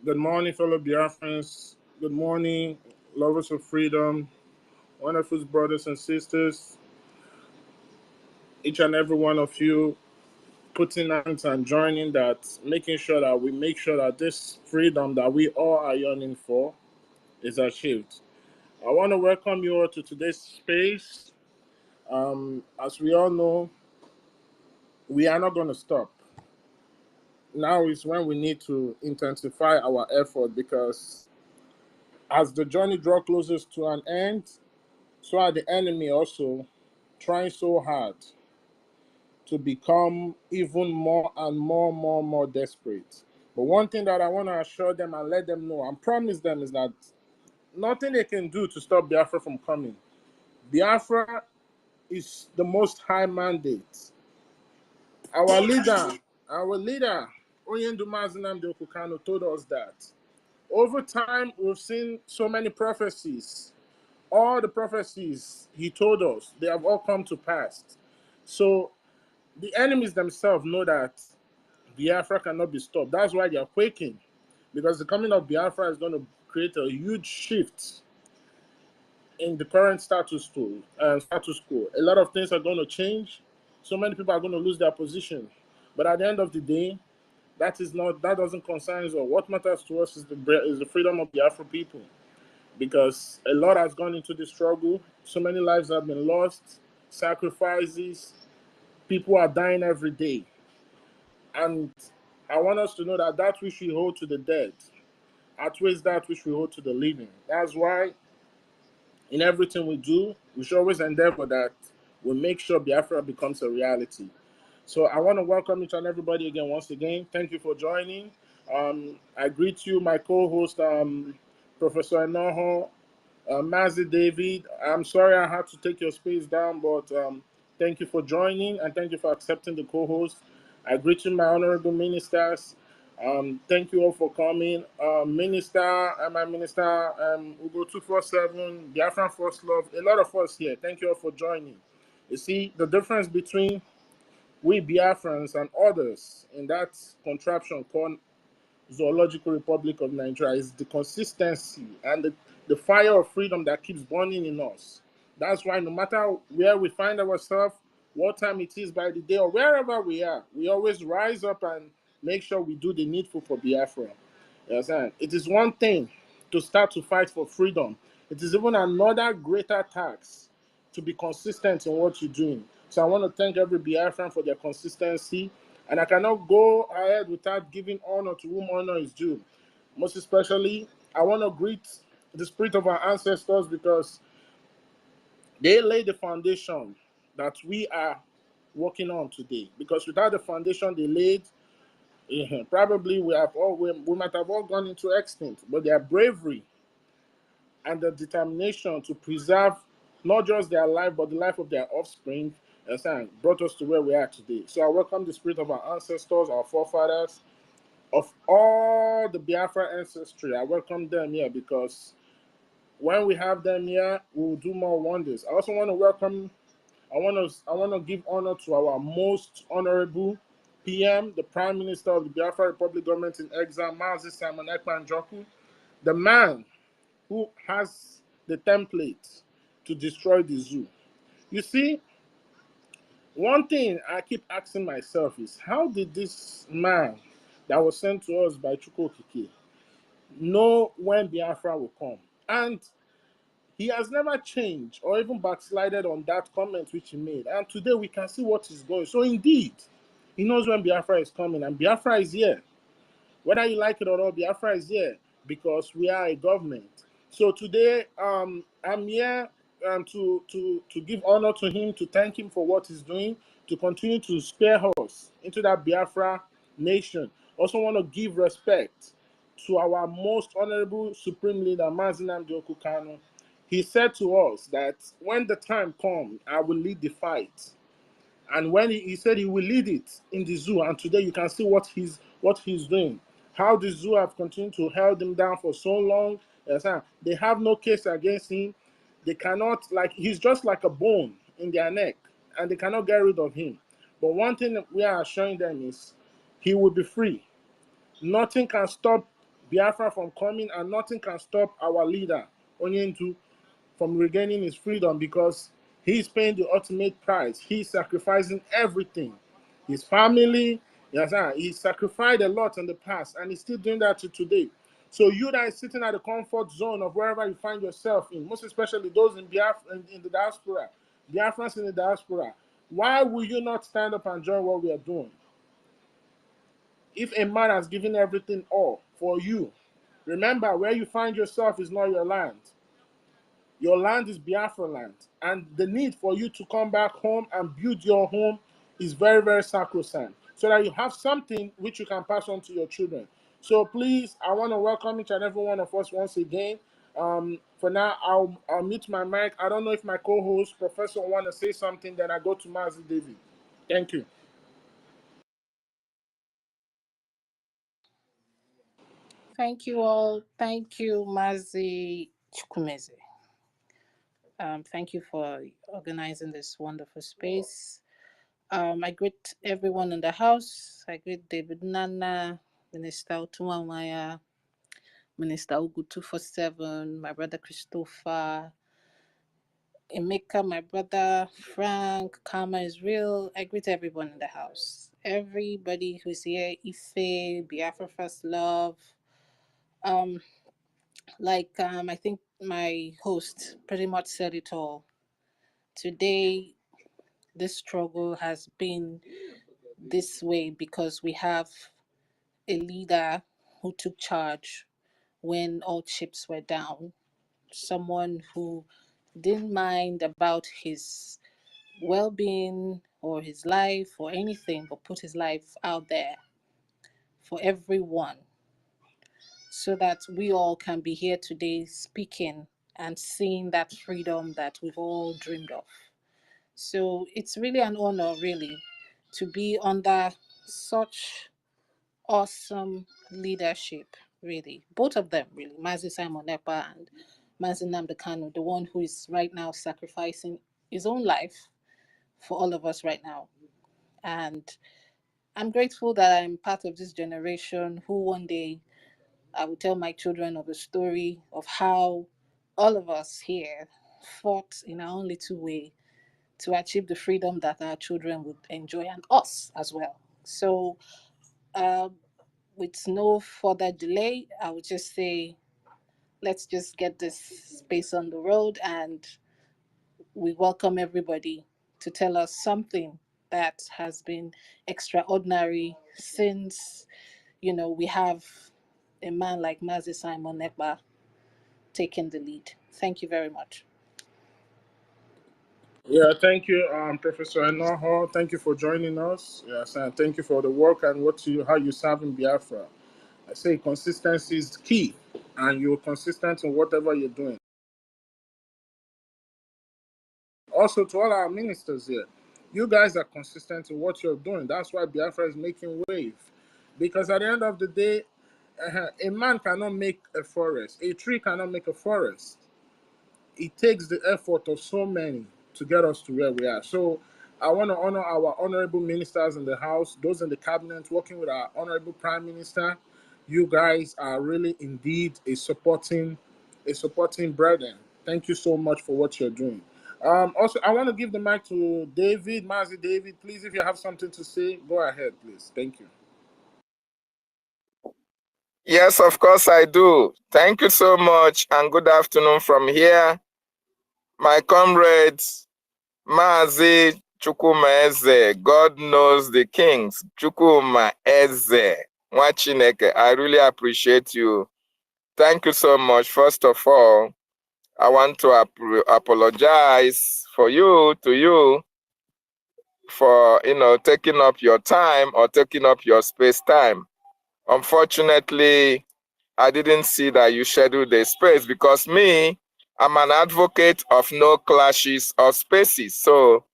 Good morning, fellow Biafrans. Good morning, lovers of freedom, wonderful brothers and sisters. Each and every one of you putting hands and joining that, making sure that we make sure that this freedom that we all are yearning for is achieved. I want to welcome you all to today's space. As we all know, we are not going to stop. Now is when we need to intensify our effort because as the journey draws closer to an end, so are the enemy also trying so hard to become even more and more desperate. But one thing that I want to assure them and let them know and promise them is that nothing they can do to stop Biafra from coming. Biafra is the most high mandate. Our leader, Onyendu Mazinam Okukano, told us that. Over time, we've seen so many prophecies. All the prophecies he told us, they have all come to pass. So the enemies themselves know that Biafra cannot be stopped. That's why they are quaking, because the coming of Biafra is going to create a huge shift in the current status quo. A lot of things are going to change. So many people are going to lose their position. But at the end of the day, that doesn't concern us. What matters to us is the freedom of Biafra people, because a lot has gone into the struggle. So many lives have been lost, sacrifices. People are dying every day. And I want us to know that that which we hold to the dead outweighs that which we hold to the living. That's why in everything we do, we should always endeavor that we make sure Biafra becomes a reality. So I want to welcome each and everybody again once again. Thank you for joining. I greet you, my co-host, Professor Enoho, Mazi David. I'm sorry I had to take your space down, but thank you for joining and thank you for accepting the co-host. I greet you, my honorable ministers. Thank you all for coming. My minister, Ugo 247, Biafran First Love, a lot of us here. Thank you all for joining. You see, the difference between we Biafrans and others in that contraption called Zoological Republic of Nigeria is the consistency and the fire of freedom that keeps burning in us. That's why no matter where we find ourselves, what time it is by the day, or wherever we are, we always rise up and make sure we do the needful for Biafra. Yes, and it is one thing to start to fight for freedom. It is even another greater task to be consistent in what you're doing. So I want to thank every Biafran for their consistency. And I cannot go ahead without giving honor to whom honor is due. Most especially, I want to greet the spirit of our ancestors because they laid the foundation that we are working on today. Because without the foundation they laid, probably we might have all gone into extinct. But their bravery and the determination to preserve not just their life, but the life of their offspring, brought us to where we are today. So I welcome the spirit of our ancestors, our forefathers, of all the Biafra ancestry. I welcome them here because when we have them here, we will do more wonders. I also want to welcome, I want to give honor to our most honorable PM, the Prime Minister of the Biafra Republic Government in Exile, Mazi Simon Ekpa Njoku, the man who has the template to destroy the zoo. You see, one thing I keep asking myself is, how did this man that was sent to us by Chukwokike know when Biafra will come? And he has never changed or even backslided on that comment which he made. And today we can see what is going. So indeed, he knows when Biafra is coming, and Biafra is here. Whether you like it or not, Biafra is here because we are a government. So today, I'm here to give honor to him, to thank him for what he's doing, to continue to spare us into that Biafra nation. Also want to give respect to our most honorable supreme leader, Mazi Nnamdi Kanu. He said to us that when the time comes, I will lead the fight. And when he said he will lead it in the zoo, and today you can see what he's doing. How the zoo have continued to hold him down for so long. They have no case against him. They cannot, like, he's just like a bone in their neck, and they cannot get rid of him. But one thing that we are showing them is he will be free. Nothing can stop Biafra from coming, and nothing can stop our leader, Onyendu, from regaining his freedom, because he's paying the ultimate price. He's sacrificing everything. His family, yes, he sacrificed a lot in the past, and he's still doing that to today. So you that is sitting at the comfort zone of wherever you find yourself in, most especially those in Biafra, in the diaspora, Biafrans in the diaspora, why will you not stand up and join what we are doing? If a man has given everything all for you, remember, where you find yourself is not your land. Your land is Biafra land. And the need for you to come back home and build your home is very, very sacrosanct, so that you have something which you can pass on to your children. So please, I want to welcome each and every one of us once again. For now, I'll mute my mic. I don't know if my co-host, Professor, want to say something, then I go to Mazi David. Thank you. Thank you all. Thank you, Mazi Chukwumeze. Thank you for organizing this wonderful space. I greet everyone in the house. I greet David Nana, Minister Otumamaya, Minister Ugu 247, my brother Christopher, Emeka, my brother Frank, Karma is real. I greet everyone in the house. Everybody who's here, Ife, Biafra First Love. I think my host pretty much said it all. Today, this struggle has been this way because we have a leader who took charge when all chips were down, someone who didn't mind about his well-being or his life or anything, but put his life out there for everyone, so that we all can be here today speaking and seeing that freedom that we've all dreamed of. So it's really an honor, really, to be under such awesome leadership, really. Both of them, really. Mazi Simon Ekpa and Mazi Nnamdi Kanu, the one who is right now sacrificing his own life for all of us right now. And I'm grateful that I'm part of this generation who one day I will tell my children of the story of how all of us here fought in our own little way to achieve the freedom that our children would enjoy, and us as well. So, with no further delay, I would just say, let's just get this space on the road, and we welcome everybody to tell us something that has been extraordinary since, we have a man like Mazi Simon Ekpa taking the lead. Thank you very much. Yeah, thank you, Professor Enoho. Thank you for joining us. Yes, and thank you for the work and how you serve in Biafra. I say consistency is key, and you're consistent in whatever you're doing. Also, to all our ministers here, you guys are consistent in what you're doing. That's why Biafra is making wave. Because at the end of the day, a man cannot make a forest. A tree cannot make a forest. It takes the effort of so many to get us to where we are. So I want to honor our honorable ministers in the House, those in the cabinet, working with our honorable Prime Minister. You guys are really indeed a supporting brethren. Thank you so much for what you're doing. Also, I want to give the mic to David, Mazi David. Please, if you have something to say, go ahead, please. Thank you. Yes, of course I do. Thank you so much, and good afternoon from here. My comrades, Mazi Chukwuma Eze, God knows the kings, Chukwuma Eze, Mwachineke, I really appreciate you. Thank you so much. First of all, I want to apologize to you, for, taking up your time or taking up your space time. Unfortunately, I didn't see that you scheduled a space because I'm an advocate of no clashes of spaces. So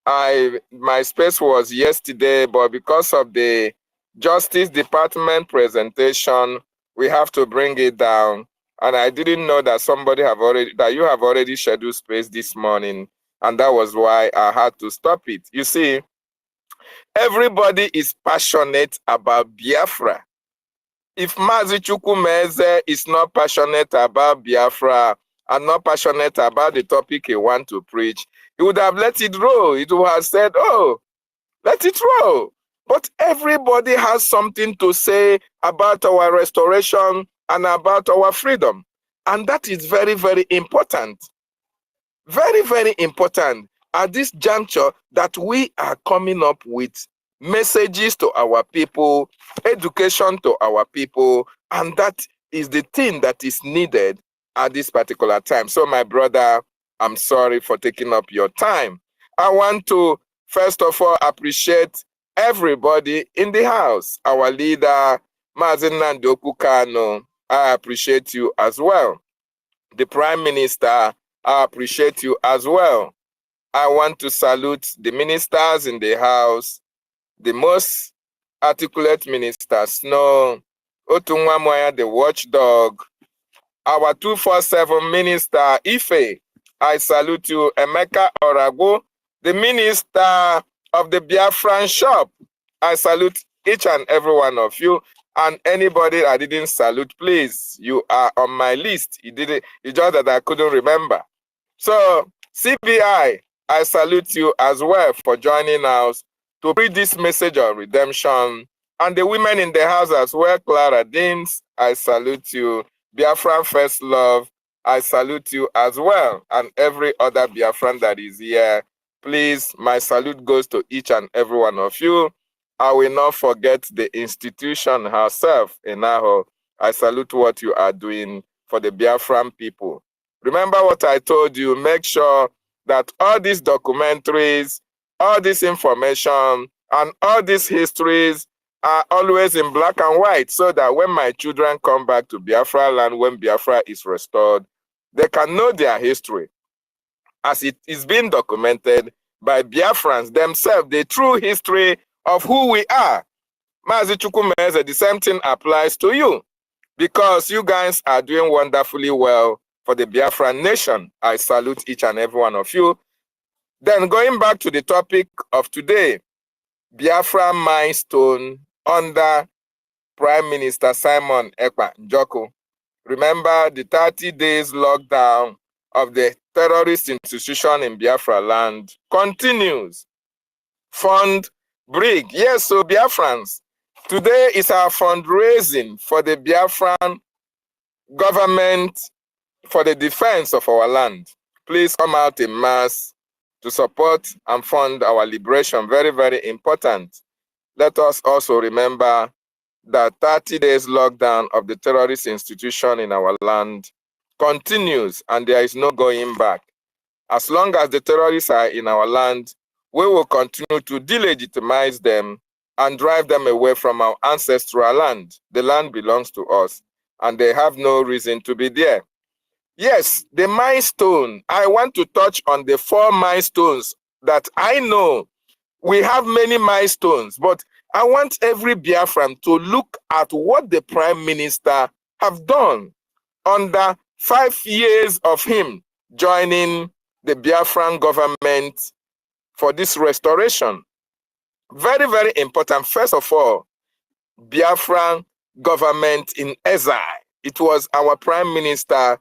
my space was yesterday, but because of the Justice Department presentation, we have to bring it down. And I didn't know that you have already scheduled space this morning. And that was why I had to stop it. You see, everybody is passionate about Biafra. If Mazi Chukwumeze is not passionate about Biafra and not passionate about the topic he wants to preach, he would have let it roll. It would have said, oh, let it roll. But everybody has something to say about our restoration and about our freedom. And that is very, very important. Very, very important at this juncture that we are coming up with messages to our people, education to our people, and that is the thing that is needed at this particular time. So my brother, I'm sorry for taking up your time. I want to first of all appreciate everybody in the house. Our leader, Mazi Nnamdi Kanu, I appreciate you as well. The Prime Minister, I appreciate you as well. I want to salute the ministers in the house, the most articulate minister, Snow, Otunwamoya, the watchdog, our 247 minister, Ife, I salute you, Emeka Orago, the minister of the Biafran shop. I salute each and every one of you. And anybody I didn't salute, please, you are on my list. It's just that I couldn't remember. So, CBI, I salute you as well for joining us to read this message of redemption. And the women in the house as well, Clara Deans, I salute you. Biafran First Love, I salute you as well. And every other Biafran that is here, please, my salute goes to each and every one of you. I will not forget the institution herself, Enaho. I salute what you are doing for the Biafran people. Remember what I told you, make sure that all these documentaries, all this information, and all these histories are always in black and white so that when my children come back to Biafra land, when Biafra is restored, they can know their history as it is being documented by Biafrans themselves, the true history of who we are. Mazi Chukwumeze, the same thing applies to you because you guys are doing wonderfully well for the Biafran nation. I salute each and every one of you. Then going back to the topic of today, Biafra milestone under Prime Minister Simon Ekpa Njoku. Remember the 30 days lockdown of the terrorist institution in Biafra land continues. Fund Brig. Yes, so Biafrans, today is our fundraising for the Biafran government for the defense of our land. Please come out in mass to support and fund our liberation. Very, very important. Let us also remember that 30 days lockdown of the terrorist institution in our land continues and there is no going back. As long as the terrorists are in our land, we will continue to delegitimize them and drive them away from our ancestral land. The land belongs to us and they have no reason to be there. Yes, the milestone. I want to touch on the 4 milestones that I know. We have many milestones, but I want every Biafran to look at what the Prime Minister have done under 5 years of him joining the Biafran government for this restoration. Very, very important. First of all, Biafran government in exile. It was our Prime Minister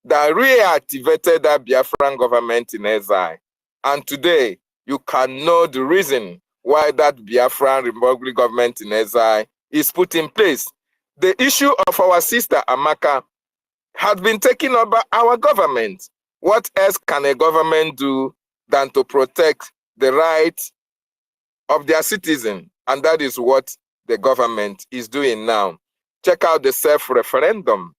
that reactivated that Biafran government in exile. And today, you can know the reason why that Biafran Republic government in exile is put in place. The issue of our sister Amaka has been taken up by our government. What else can a government do than to protect the rights of their citizens? And that is what the government is doing now. Check out the self-referendum.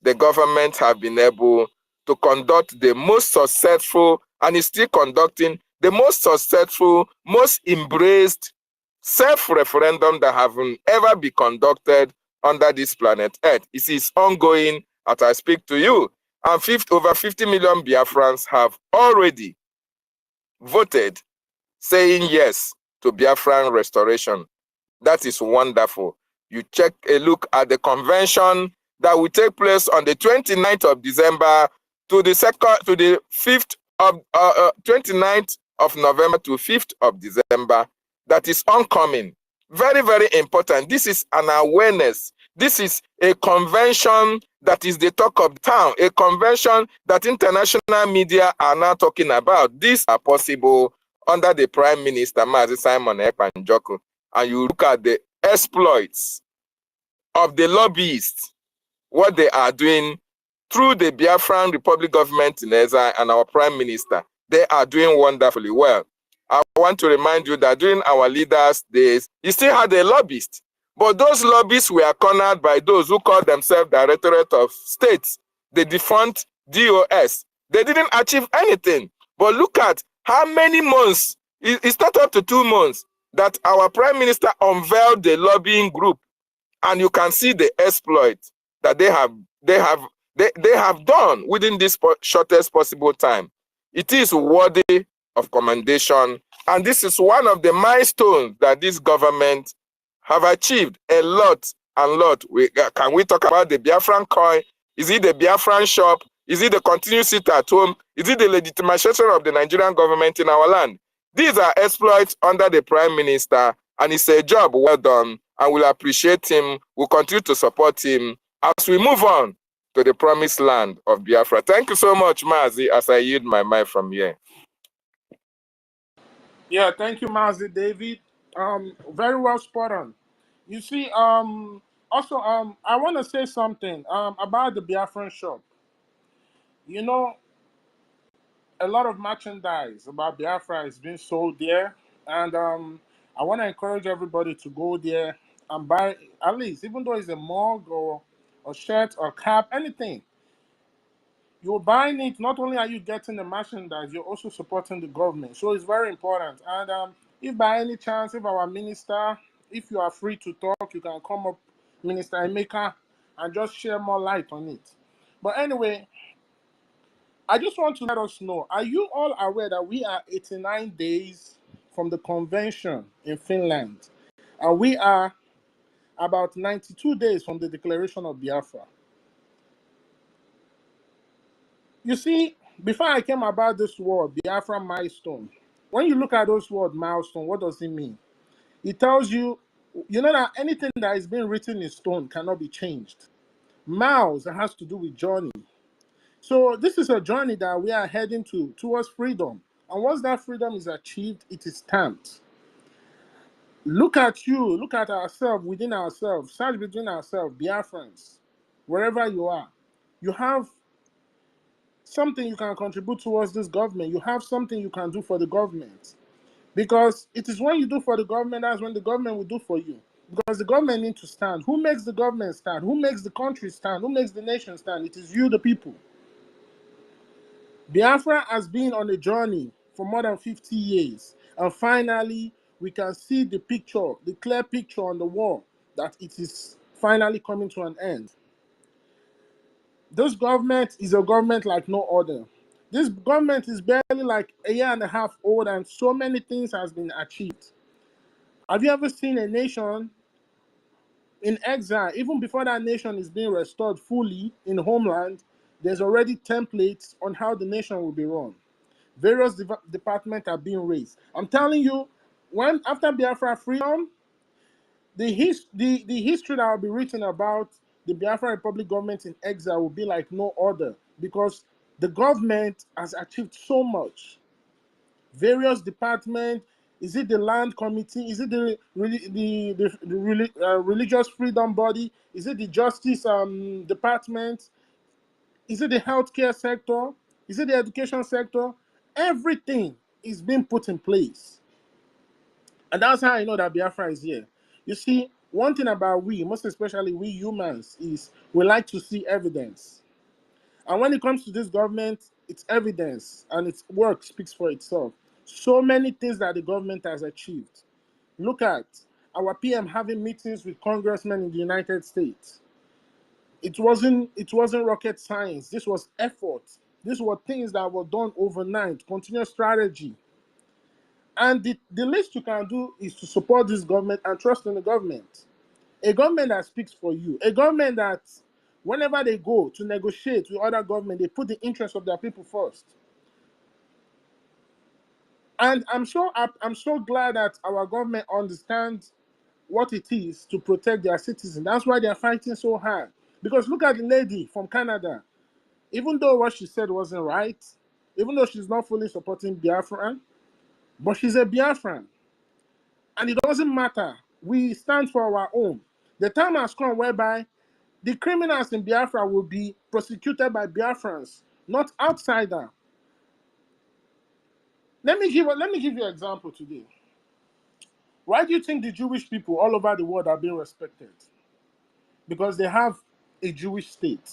The government have been able to conduct the most successful, and is still conducting the most successful, most embraced self-referendum that have ever been conducted under this planet Earth. It is ongoing as I speak to you. And over 50 million Biafrans have already voted saying yes to Biafran restoration. That is wonderful. You check a look at the convention that will take place on the 29th of December to the 5th of 29th of November to 5th of December. That is oncoming. Very, very important. This is an awareness. This is a convention that is the talk of town, a convention that international media are now talking about. These are possible under the Prime Minister, Mazi Simon Ekpanjoku. And you look at the exploits of the lobbyists, what they are doing through the Biafran Republic government in exile and our Prime Minister. They are doing wonderfully well. I want to remind you that during our leaders' days, you still had a lobbyist. But those lobbyists were cornered by those who called themselves Directorate of States, the defunct DOS. They didn't achieve anything. But look at how many months, it's not up to 2 months, that our Prime Minister unveiled the lobbying group. And you can see the exploit that they have done within this shortest possible time. It is worthy of commendation. And this is one of the milestones that this government have achieved a lot and lot. Can we talk about the Biafran coin? Is it the Biafran shop? Is it the continuous sit at home? Is it the legitimization of the Nigerian government in our land? These are exploits under the Prime Minister, and it's a job well done, and we'll appreciate him. We'll continue to support him as we move on to the promised land of Biafra. Thank you so much, Mazi, as I yield my mic from here. Yeah, thank you, Mazi David. Very well spot on. You see, also, I want to say something about the Biafran shop. You know, a lot of merchandise about Biafra is being sold there, and I want to encourage everybody to go there and buy, at least, even though it's a mug or a shirt or cap, anything. You're buying it, not only are you getting the merchandise, you're also supporting the government. So it's very important. And if by any chance, if our minister, if you are free to talk, you can come up, Minister Emeka, and just share more light on it. But anyway, I just want to let us know, are you all aware that we are 89 days from the convention in Finland? And we are about 92 days from the declaration of Biafra. You see, before I came about this word, Biafra milestone, when you look at those words, milestone, what does it mean? It tells you, you know that anything that is being written in stone cannot be changed. Miles has to do with journey. So this is a journey that we are heading towards freedom. And once that freedom is achieved, it is stamped. Look at you, look at ourselves, within ourselves, search between ourselves, Biafrans, wherever you are. You have something you can contribute towards this government. You have something you can do for the government. Because it is when you do for the government, that's when the government will do for you. Because the government needs to stand. Who makes the government stand? Who makes the country stand? Who makes the nation stand? It is you, the people. Biafra has been on a journey for more than 50 years. And finally, we can see the picture, the clear picture on the wall that it is finally coming to an end. This government is a government like no other. This government is barely like a year and a half old, and so many things has been achieved. Have you ever seen a nation in exile? Even before that nation is being restored fully in homeland, there's already templates on how the nation will be run. Various departments are being raised. I'm telling you, when after Biafra freedom, the history that will be written about the Biafra Republic government in exile will be like no other, because the government has achieved so much. Various departments, is it the land committee? Is it the religious freedom body? Is it the justice department? Is it the healthcare sector? Is it the education sector? Everything is being put in place. And that's how I know that Biafra is here. You see, one thing about we, most especially we humans, is we like to see evidence. And when it comes to this government, it's evidence and its work speaks for itself. So many things that the government has achieved. Look at our PM having meetings with congressmen in the United States. It wasn't rocket science. This was effort. These were things that were done overnight, continuous strategy. And the least you can do is to support this government and trust in the government. A government that speaks for you. A government that whenever they go to negotiate with other government, they put the interests of their people first. And I'm so glad that our government understands what it is to protect their citizens. That's why they're fighting so hard. Because look at the lady from Canada. Even though what she said wasn't right, even though she's not fully supporting Biafran, but she's a Biafran. And it doesn't matter. We stand for our own. The time has come whereby the criminals in Biafra will be prosecuted by Biafrans, not outsider. Let me give you an example today. Why do you think the Jewish people all over the world are being respected? Because they have a Jewish state.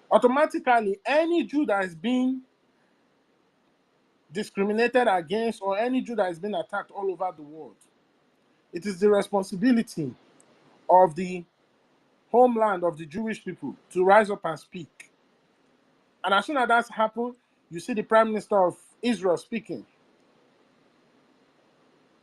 Automatically, any Jew that is being discriminated against or any Jew that has been attacked all over the world, it is the responsibility of the homeland of the Jewish people to rise up and speak. And as soon as that's happened, you see the Prime Minister of Israel speaking.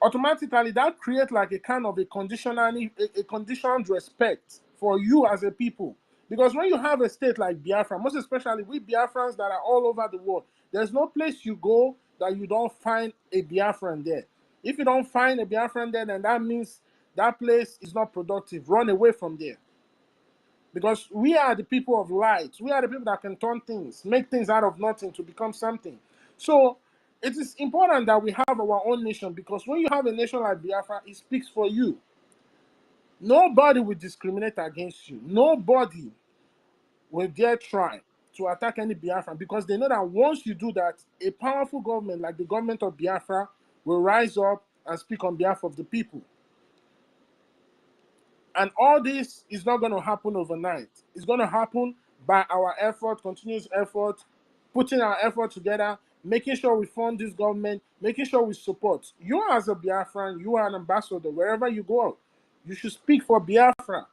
Automatically, that creates like a kind of a conditioned respect for you as a people. Because when you have a state like Biafra, most especially we Biafrans that are all over the world, there's no place you go that you don't find a Biafran there. If you don't find a Biafran there, then that means that place is not productive. Run away from there. Because we are the people of light. We are the people that can turn things, make things out of nothing to become something. So it is important that we have our own nation, because when you have a nation like Biafra, it speaks for you. Nobody will discriminate against you. Nobody will dare try to attack any Biafran, because they know that once you do that, a powerful government like the government of Biafra will rise up and speak on behalf of the people. And all this is not going to happen overnight. It's going to happen by our effort, continuous effort, putting our effort together, making sure we fund this government, making sure we support. You as a Biafran, you are an ambassador. Wherever you go, you should speak for Biafra.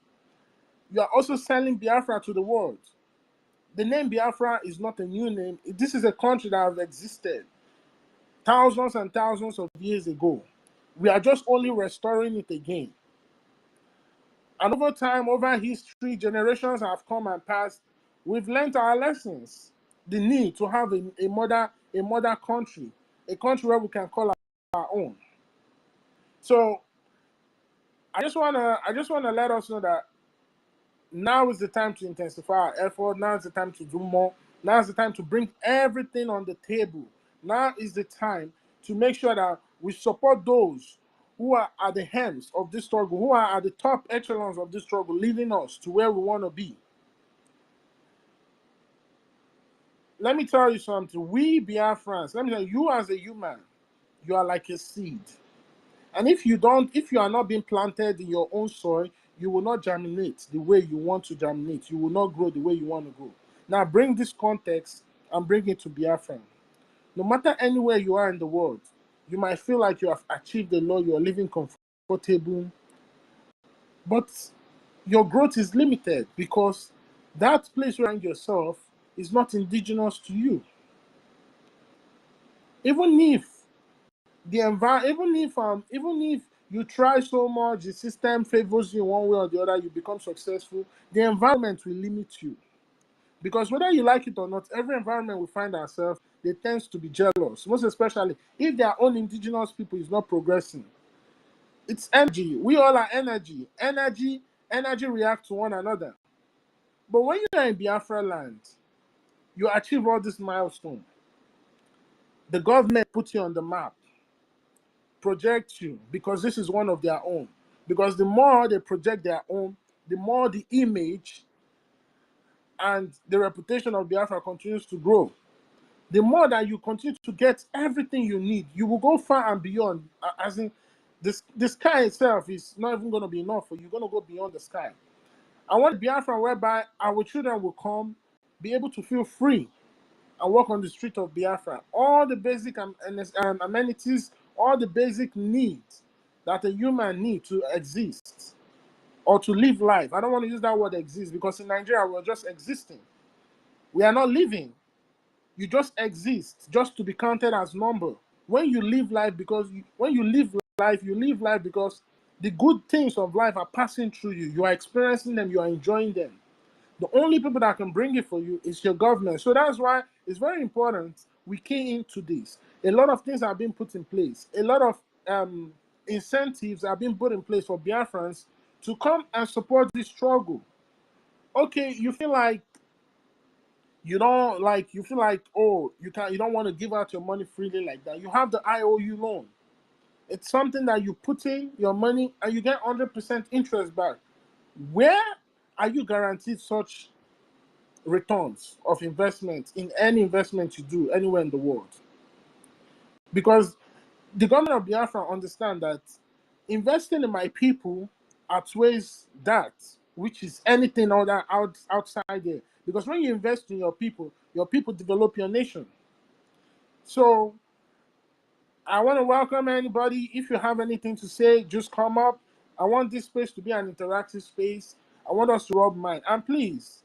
You are also selling Biafra to the world. The name Biafra is not a new name. This is a country that has existed thousands and thousands of years ago. We are just only restoring it again. And over time, over history, generations have come and passed. We've learned our lessons. The need to have a mother country, a country where we can call our own. So I just wanna let us know that now is the time to intensify our effort. Now is the time to do more. Now is the time to bring everything on the table. Now is the time to make sure that we support those who are at the hems of this struggle, who are at the top echelons of this struggle, leading us to where we want to be. Let me tell you something. We Biafrans, let me tell you, you as a human, you are like a seed. And if you are not being planted in your own soil, you will not germinate the way you want to germinate. You will not grow the way you want to grow. Now bring this context and bring it to Biafra. No matter anywhere you are in the world, you might feel like you have achieved a lot, you are living comfortable, but your growth is limited because that place where you find yourself is not indigenous to you. Even if you try so much, the system favors you one way or the other, you become successful, the environment will limit you. Because whether you like it or not, every environment we find ourselves, they tend to be jealous, most especially if their own indigenous people is not progressing. It's energy. We all are energy. Energy reacts to one another. But when you are in Biafra land, you achieve all this milestone. The government puts you on the map, projects you, because this is one of their own. Because the more they project their own, the more the image and the reputation of Biafra continues to grow. The more that you continue to get everything you need, you will go far and beyond. As in, the sky itself is not even going to be enough for you. You're going to go beyond the sky. I want Biafra whereby our children will come, be able to feel free and walk on the street of Biafra. All the basic amenities, all the basic needs that a human needs to exist or to live life. I don't want to use that word exist, because in Nigeria, we're just existing. We are not living. You just exist, just to be counted as number. When you live life, you live life because the good things of life are passing through you. You are experiencing them, you are enjoying them. The only people that can bring it for you is your government. So that's why it's very important we key into this. A lot of things are being put in place. A lot of incentives are being put in place for Biafrans to come and support this struggle. Okay, you feel like oh, you don't want to give out your money freely like that. You have the IOU loan. It's something that you put in your money and you get 100% interest back. Where are you guaranteed such returns of investment in any investment you do anywhere in the world? Because the government of Biafra understand that investing in my people outweighs that, which is anything other outside there. Because when you invest in your people develop your nation. So I want to welcome anybody. If you have anything to say, just come up. I want this space to be an interactive space. I want us to rub mind. And please,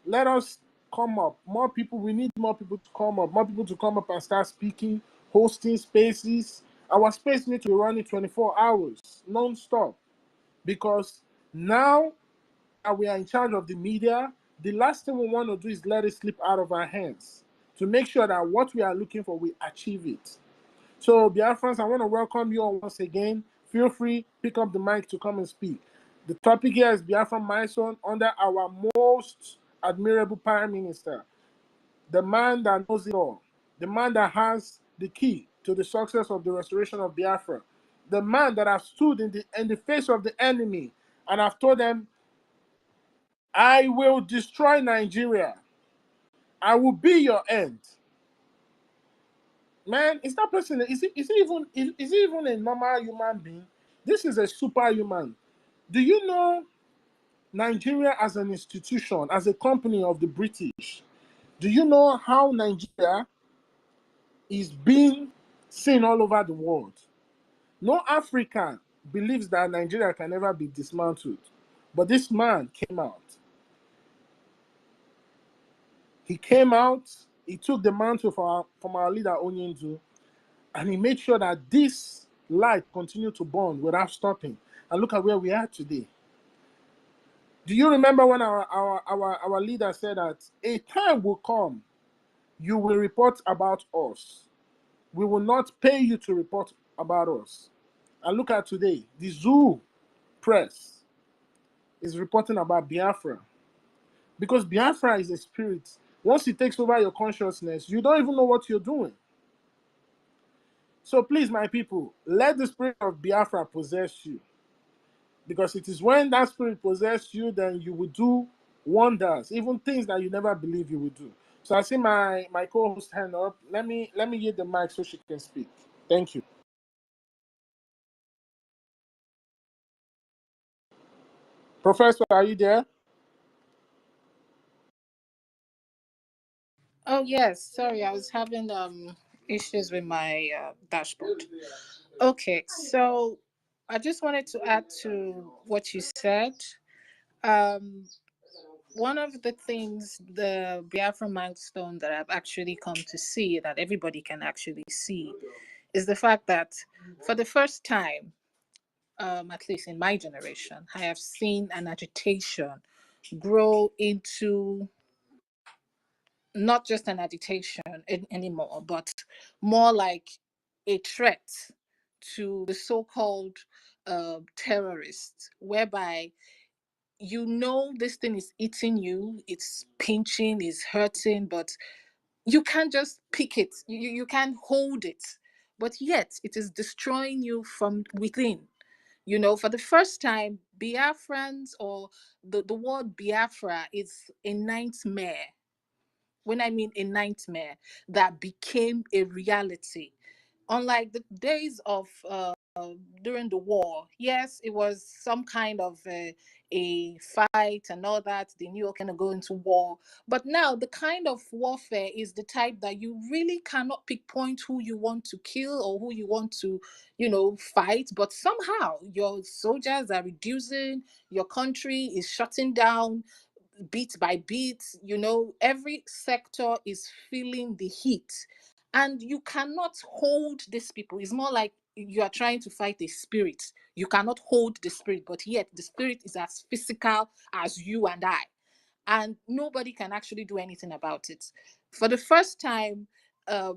let us come up. More people, we need more people to come up. More people to come up and start speaking, hosting spaces. Our space needs to be running 24 hours, non-stop. Because now that we are in charge of the media, the last thing we want to do is let it slip out of our hands. To make sure that what we are looking for, we achieve it. So, Biafrans, I want to welcome you all once again. Feel free, pick up the mic to come and speak. The topic here is Biafran milestone under our most admirable Prime Minister, the man that knows it all, the man that has the key to the success of the restoration of Biafra, the man that has stood in the face of the enemy and have told them, I will destroy Nigeria. I will be your end. Man, is that person, is he even a normal human being? This is a superhuman. Do you know Nigeria as an institution, as a company of the British? Do you know how Nigeria is being seen all over the world? No African believes that Nigeria can never be dismantled. But this man came out. He came out, he took the mantle from our leader, Onyendu, and he made sure that this light continued to burn without stopping. And look at where we are today. Do you remember when our leader said that a time will come, you will report about us. We will not pay you to report about us. And look at today, the Zoo press is reporting about Biafra. Because Biafra is a spirit. Once it takes over your consciousness, you don't even know what you're doing. So please, my people, let the spirit of Biafra possess you. Because it is when that spirit possesses you, then you will do wonders, even things that you never believe you will do. So I see my co-host hand up. Let me get the mic so she can speak. Thank you. Professor, are you there? Oh yes, sorry, I was having issues with my dashboard. Okay, so I just wanted to add to what you said. Um, One of the things, the Biafra milestone that I've actually come to see, that everybody can actually see, is the fact that for the first time, at least in my generation, I have seen an agitation grow into not just an agitation anymore, but more like a threat to the so-called terrorists, whereby you know this thing is eating you, it's pinching, it's hurting, but you can't just pick it, you can't hold it, but yet it is destroying you from within. You know, for the first time, Biafrans, or the word Biafra, is a nightmare. When I mean a nightmare that became a reality. Unlike the days of during the war, yes, it was some kind of a fight and all that. They knew okay, gonna go into war, but now the kind of warfare is the type that you really cannot pinpoint who you want to kill or who you want to, fight. But somehow your soldiers are reducing, your country is shutting down bit by bit. Every sector is feeling the heat, and you cannot hold these people. It's more like you are trying to fight a spirit. You cannot hold the spirit, but yet the spirit is as physical as you and I, and nobody can actually do anything about it. For the first time, uh,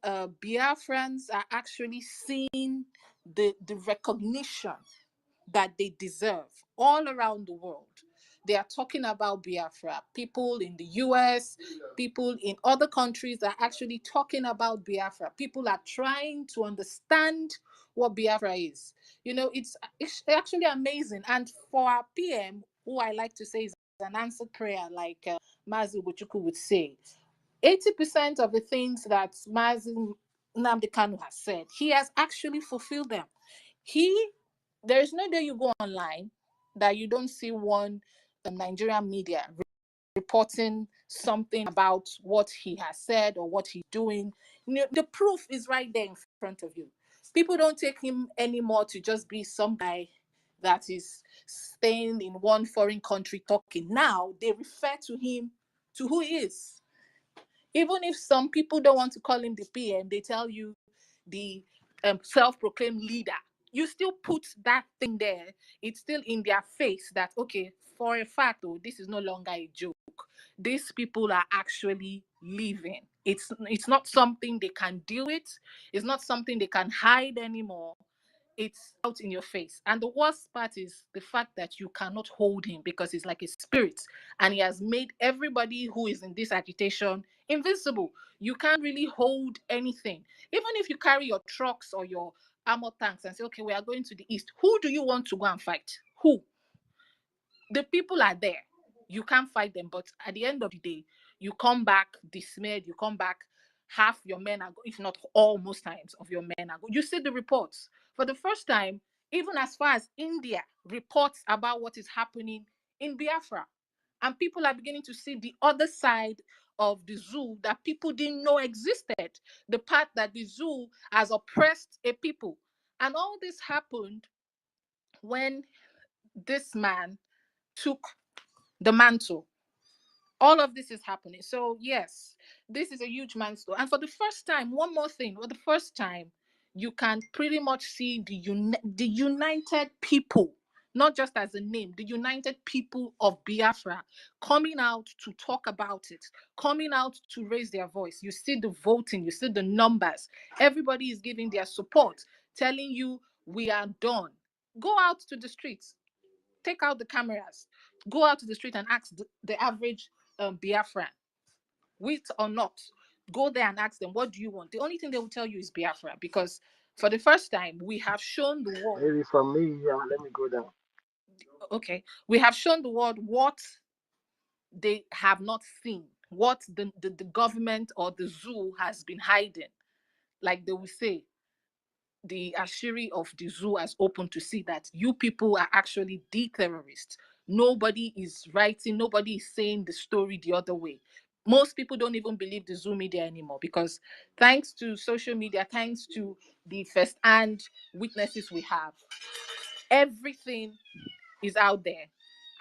Biafrans are actually seeing the recognition that they deserve all around the world. They are talking about Biafra. People in the US, people in other countries are actually talking about Biafra. People are trying to understand what Biafra is. You know, it's actually amazing. And for our PM, who I like to say is an answered prayer, like Mazi Buchuku would say, 80% of the things that Mazi Nnamdi Kanu has said, he has actually fulfilled them. There is no day you go online that you don't see one Nigerian media reporting something about what he has said or what he's doing. You know, the proof is right there in front of you. People don't take him anymore to just be some guy that is staying in one foreign country talking. Now they refer to him to who he is. Even if some people don't want to call him the PM, they tell you the self-proclaimed leader. You still put that thing there. It's still in their face that, okay, for a fact, oh, this is no longer a joke. These people are actually living. It's not something they can deal with. It's not something they can hide anymore. It's out in your face. And the worst part is the fact that you cannot hold him because he's like a spirit and he has made everybody who is in this agitation invincible. You can't really hold anything. Even if you carry your trucks or your armor tanks and say, okay, we are going to the east, who do you want to go and fight? Who? The people are there. You can't fight them. But at the end of the day, you come back dismayed. You come back, half your men are, if not all, most times of your men are. You see the reports. For the first time, even as far as India reports about what is happening in Biafra. And people are beginning to see the other side of the zoo that people didn't know existed. The part that the zoo has oppressed a people. And all this happened when this man took the mantle. All of this is happening. So yes, this is a huge milestone. And for the first time, one more thing, for the first time, you can pretty much see the united people, not just as a name, the united people of Biafra coming out to talk about it, coming out to raise their voice. You see the voting, you see the numbers. Everybody is giving their support, telling you we are done. Go out to the streets. Take out the cameras, go out to the street and ask the average Biafran, with or not, go there and ask them, what do you want? The only thing they will tell you is Biafra, because for the first time, we have shown the world. Maybe for me, let me go down. Okay, we have shown the world what they have not seen, what the government or the zoo has been hiding. Like they will say, the Ashiri of the zoo has opened to see that you people are actually the terrorists. Nobody is writing, nobody is saying the story the other way. Most people don't even believe the zoo media anymore because thanks to social media, thanks to the first-hand witnesses we have, everything is out there.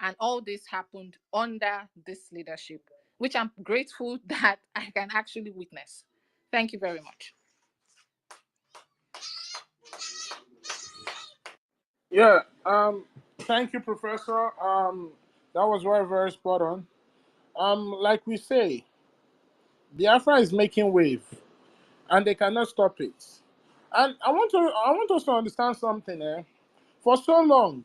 And all this happened under this leadership, which I'm grateful that I can actually witness. Thank you very much. Yeah, thank you, Professor. That was very, very spot on. Like we say, Biafra is making wave, and they cannot stop it. And I want us to understand something. For so long,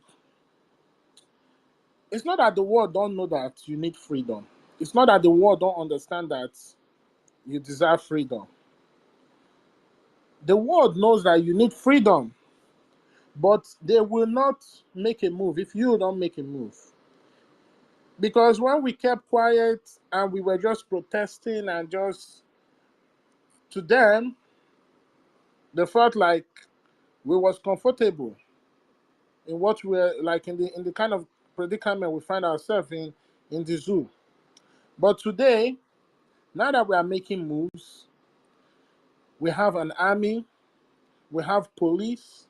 it's not that the world don't know that you need freedom. It's not that the world don't understand that you deserve freedom. The world knows that you need freedom, but they will not make a move if you don't make a move. Because when we kept quiet and we were just protesting and just, to them, they felt like we was comfortable in what we're like in the kind of predicament we find ourselves in the zoo. But today, now that we are making moves, we have an army, we have police,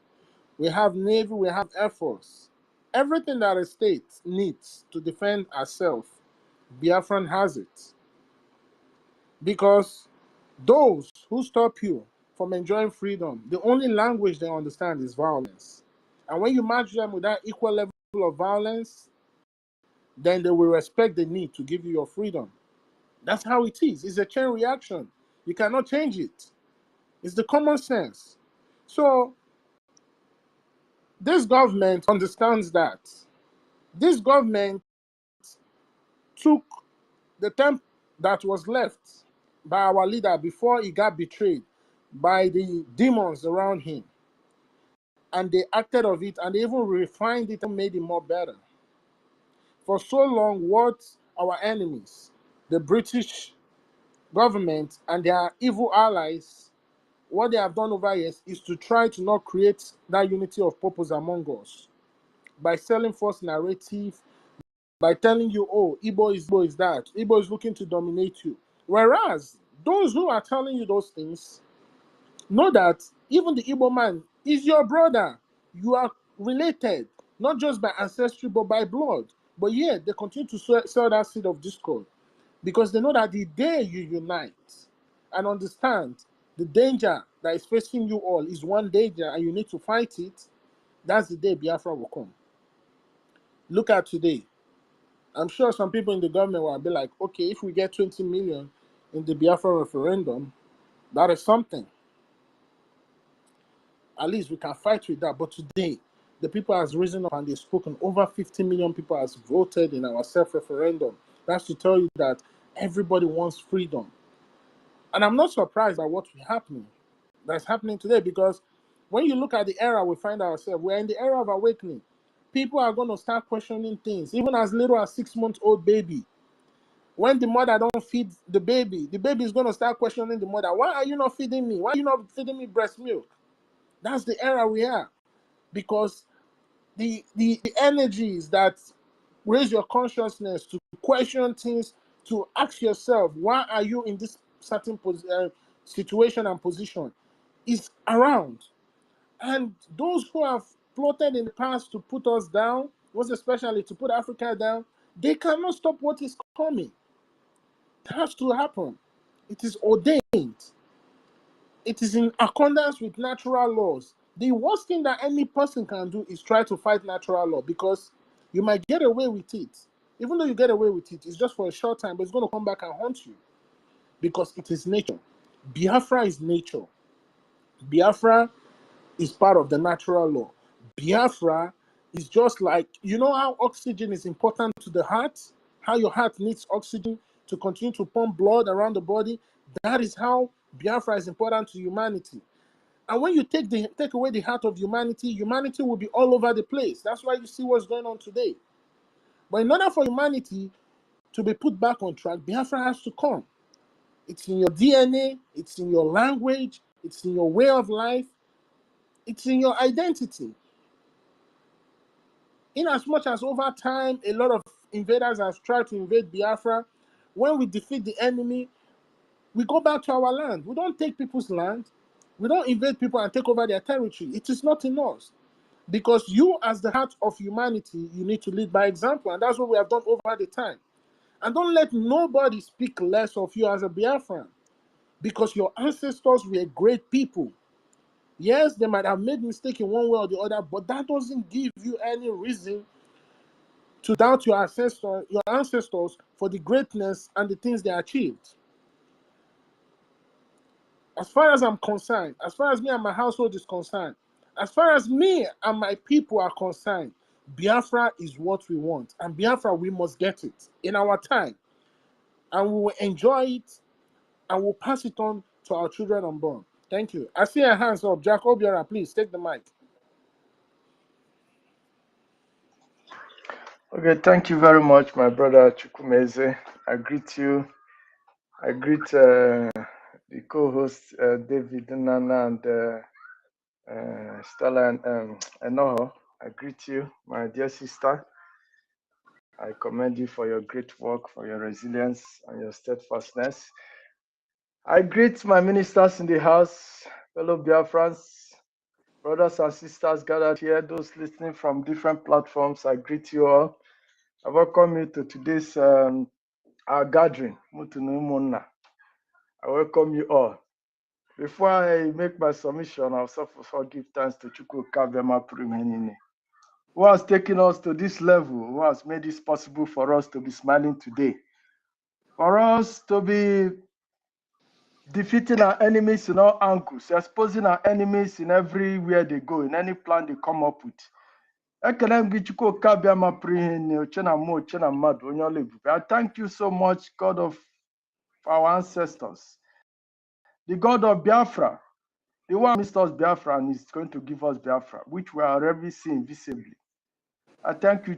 we have navy, we have air force. Everything that a state needs to defend herself, Biafran has it. Because those who stop you from enjoying freedom, the only language they understand is violence. And when you match them with that equal level of violence, then they will respect the need to give you your freedom. That's how it is. It's a chain reaction. You cannot change it. It's the common sense. So this government understands that. This government took the time that was left by our leader before he got betrayed by the demons around him, and they acted of it, and they even refined it and made it more better. For so long, what our enemies, the British government and their evil allies, what they have done over years is to try to not create that unity of purpose among us by selling false narrative, by telling you, oh, Igbo is that, Igbo is looking to dominate you. Whereas those who are telling you those things know that even the Igbo man is your brother. You are related, not just by ancestry, but by blood. But yet, they continue to sell that seed of discord because they know that the day you unite and understand the danger that is facing you all is one danger and you need to fight it, that's the day Biafra will come. Look at today. I'm sure some people in the government will be like, okay, if we get 20 million in the Biafra referendum, that is something. At least we can fight with that. But today, the people has risen up and they've spoken. Over 50 million people has voted in our self-referendum. That's to tell you that everybody wants freedom. And I'm not surprised by what's happening. That's happening today, because when you look at the era we find ourselves, we're in the era of awakening. People are going to start questioning things, even as little as 6-month-old baby. When the mother don't feed the baby is going to start questioning the mother. Why are you not feeding me? Why are you not feeding me breast milk? That's the era we are. Because the energies that raise your consciousness to question things, to ask yourself, why are you in this certain situation and position, is around. And those who have plotted in the past to put us down, most especially to put Africa down, they cannot stop what is coming. It has to happen. It is ordained. It is in accordance with natural laws. The worst thing that any person can do is try to fight natural law, because you might get away with it. Even though you get away with it, it's just for a short time, but it's going to come back and haunt you, because it is nature. Biafra is nature. Biafra is part of the natural law. Biafra is just like, you know how oxygen is important to the heart? How your heart needs oxygen to continue to pump blood around the body? That is how Biafra is important to humanity. And when you take away the heart of humanity, humanity will be all over the place. That's why you see what's going on today. But in order for humanity to be put back on track, Biafra has to come. It's in your DNA, it's in your language, it's in your way of life, it's in your identity. In as much as over time, a lot of invaders have tried to invade Biafra, when we defeat the enemy, we go back to our land. We don't take people's land. We don't invade people and take over their territory. It is not in us. Because you, as the heart of humanity, you need to lead by example. And that's what we have done over the time. And don't let nobody speak less of you as a Biafran. Because your ancestors were great people. Yes, they might have made mistakes in one way or the other, but that doesn't give you any reason to doubt your ancestors for the greatness and the things they achieved. As far as I'm concerned, as far as me and my household is concerned, as far as me and my people are concerned, Biafra is what we want. And Biafra, we must get it in our time. And we will enjoy it, and we'll pass it on to our children unborn. Thank you. I see your hands up. Jack Obiora, please take the mic. Okay, thank you very much, my brother Chukwumeze. I greet you. I greet the co-hosts David, Nana, and Stella and Enoho. I greet you, my dear sister. I commend you for your great work, for your resilience and your steadfastness. I greet my ministers in the house, fellow Biafrans, brothers and sisters gathered here, those listening from different platforms. I greet you all. I welcome you to today's our gathering. I welcome you all. Before I make my submission, I'll also give thanks to Chukwu Kabema Primenine, who has taken us to this level, who has made it possible for us to be smiling today, for us to be defeating our enemies in all angles, exposing our enemies in everywhere they go, in any plan they come up with. I thank you so much, God of our ancestors, the God of Biafra, the one who missed us Biafra and is going to give us Biafra, which we are already seeing visibly. I thank you,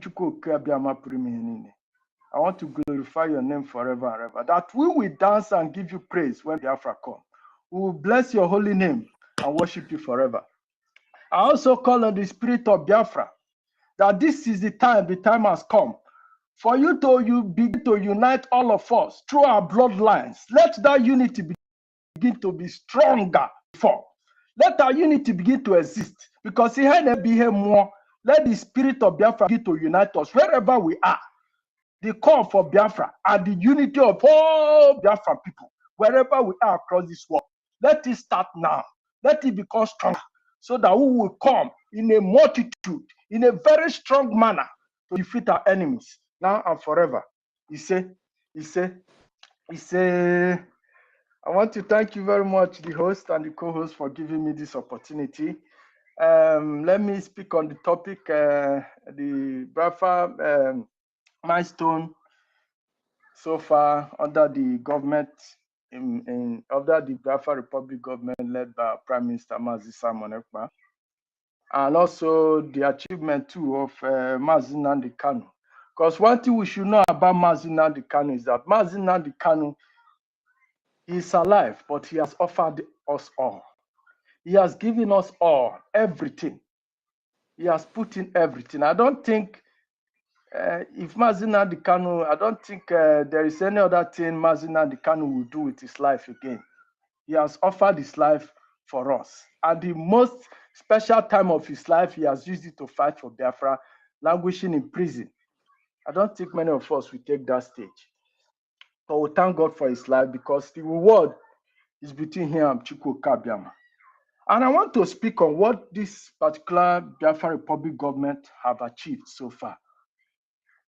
I want to glorify your name forever and ever, that we will dance and give you praise when Biafra come. We will bless your holy name and worship you forever. I also call on the spirit of Biafra, that this is the time has come for you to begin to unite all of us through our bloodlines. Let that unity begin to be stronger before. Let our unity begin to exist, because it had be here more. Let the spirit of Biafra begin to unite us wherever we are. The call for Biafra and the unity of all Biafra people, wherever we are across this world. Let it start now. Let it become stronger, so that we will come in a multitude, in a very strong manner, to defeat our enemies now and forever. He said, I want to thank you very much, the host and the co-host, for giving me this opportunity. Let me speak on the topic, the Biafra milestone so far under the government, under the Biafra Republic government led by Prime Minister Mazi Simon Ekpa, and also the achievement too of Mazi Nnamdi Kanu. Because one thing we should know about Mazi Nnamdi Kanu is that Mazi Nnamdi Kanu is alive, but he has offered us all. He has given us all, everything. He has put in everything. I don't think if Mazi Nnamdi Kanu, I don't think there is any other thing Mazi Nnamdi Kanu will do with his life again. He has offered his life for us. At the most special time of his life, he has used it to fight for Biafra, languishing in prison. I don't think many of us will take that stage. But we thank God for his life, because the reward is between him and Chukwu Kabiama. And I want to speak on what this particular Biafra Republic government have achieved so far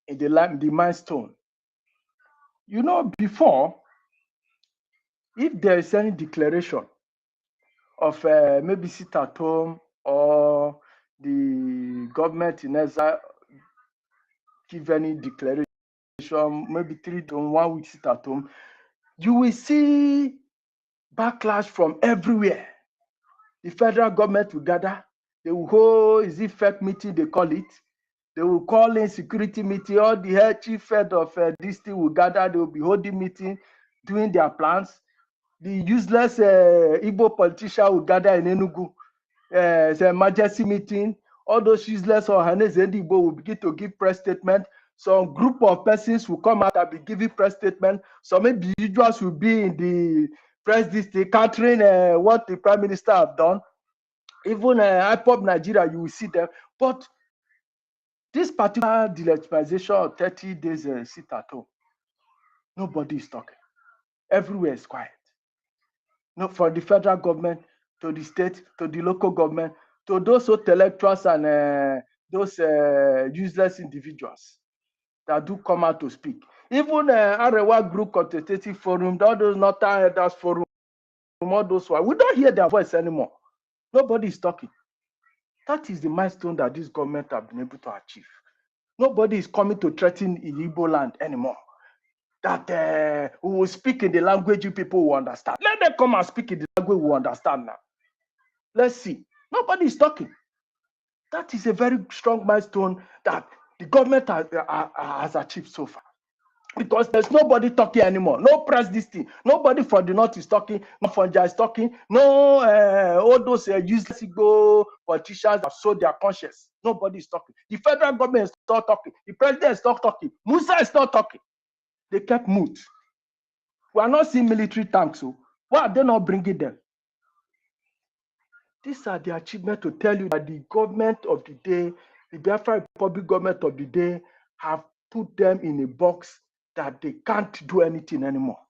in the milestone. You know, before, if there is any declaration of maybe sit at home, or the government in exile give any declaration, maybe 3 to 1 week sit at home, you will see backlash from everywhere. The federal government will gather, they will hold, is it fake meeting they call it? They will call in security meeting, all the head chief head of this thing will gather, they will be holding meeting, doing their plans. The useless Igbo politician will gather in Enugu, it's an emergency meeting. All those useless or Hanes and Igbo will begin to give press statement. Some group of persons will come out and be giving press statement. Some individuals will be in the press district countering what the prime minister have done. Even IPOP Nigeria, you will see them. But this particular delegitimization of 30 days sit at home, nobody is talking. Everywhere is quiet. No, from the federal government to the state to the local government to those intellectuals and those useless individuals that do come out to speak. Even Arewa Group Consultative Forum, all those Northern Elders Forum, all those ones, we don't hear their voice anymore. Nobody is talking. That is the milestone that this government have been able to achieve. Nobody is coming to threaten Igbo land anymore. That we will speak in the language you people will understand. Let them come and speak in the language we understand now. Let's see. Nobody is talking. That is a very strong milestone that the government has achieved so far. Because there's nobody talking anymore. No press this thing. Nobody from the north is talking. No Fonja is talking. No all those useless Igbo politicians have sold their conscience. Nobody is talking. The federal government is not talking. The president is not talking. Musa is not talking. They kept mute. We are not seeing military tanks. So why are they not bringing them? These are the achievements to tell you that the government of the day, the Biafra Republic government of the day, have put them in a box that they can't do anything anymore.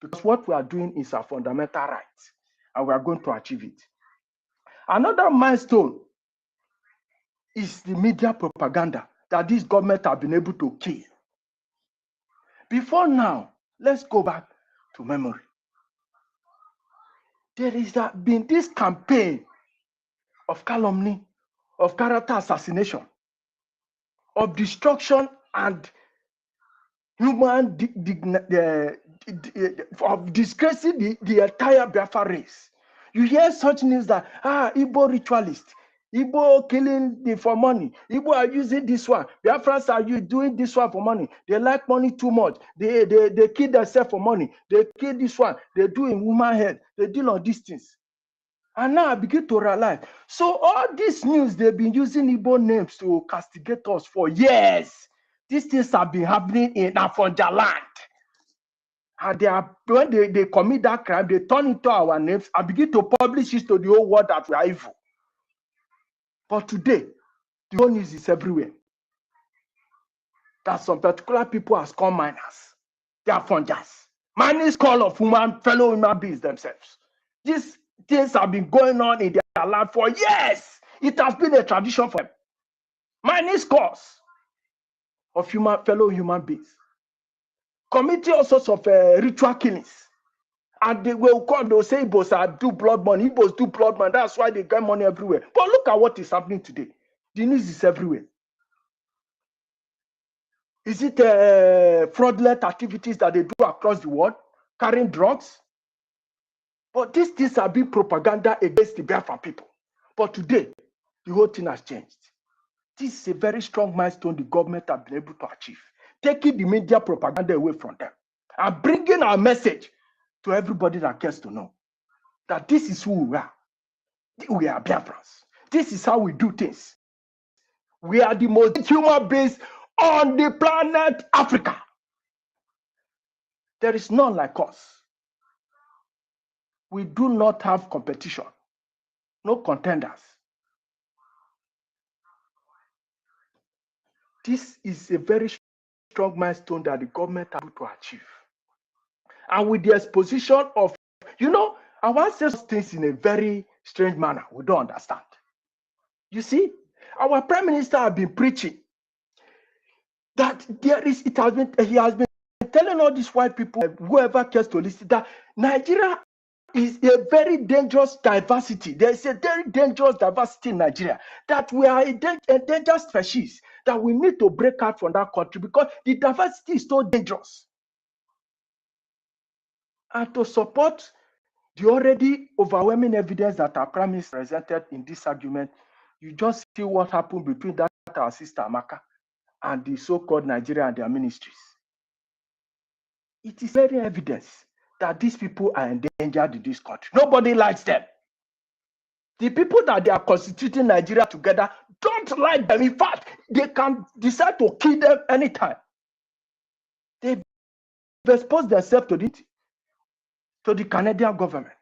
Because what we are doing is our fundamental right, and we are going to achieve it. Another milestone is the media propaganda that this government have been able to kill. Before now, let's go back to memory. there is been this campaign of calumny, of character assassination, of destruction and human of disgracing the entire Biafra race. You hear such news that Igbo ritualist, Igbo killing for money, Igbo are using this one, Biafrans are you doing this one for money. They like money too much. They kill themselves for money. They kill this one. They do in woman head. They deal on these things. And now I begin to realize. So all this news, they've been using Igbo names to castigate us for years. These things have been happening in Afonja land. And when they commit that crime, they turn into our names and begin to publish it to the whole world that we are evil. But today, the whole news is everywhere. That some particular people are scum miners. They are fungus. Mining is call of fellow human beings themselves. These things have been going on in their land for years. It has been a tradition for them. Mining scores of fellow human beings. Committing all sorts of ritual killings. And they will come, they'll say Igbos do blood money. Igbos do blood money. That's why they get money everywhere. But look at what is happening today. The news is everywhere. Is it fraudulent activities that they do across the world? Carrying drugs? But these things are being propaganda against the Biafran people. But today, the whole thing has changed. This is a very strong milestone the government has been able to achieve. Taking the media propaganda away from them. And bringing our message to everybody that cares to know. That this is who we are. We are Biafrans. This is how we do things. We are the most human beings on the planet Africa. There is none like us. We do not have competition. No contenders. This is a very strong milestone that the government is able to achieve. And with the exposition of, I want to say things in a very strange manner. We don't understand. You see, our Prime Minister has been preaching that he has been telling all these white people, whoever cares to listen, that Nigeria is a very dangerous diversity. There is a very dangerous diversity in Nigeria, that we are a dangerous species, that we need to break out from that country because the diversity is so dangerous. And to support the already overwhelming evidence that our Prime Minister presented in this argument, you just see what happened between that our sister Amaka and the so-called Nigeria and their ministries. It is very evidence that these people are endangered in this country. Nobody likes them. The people that they are constituting Nigeria together don't like them. In fact, they can decide to kill them anytime. They've exposed themselves to the Canadian government.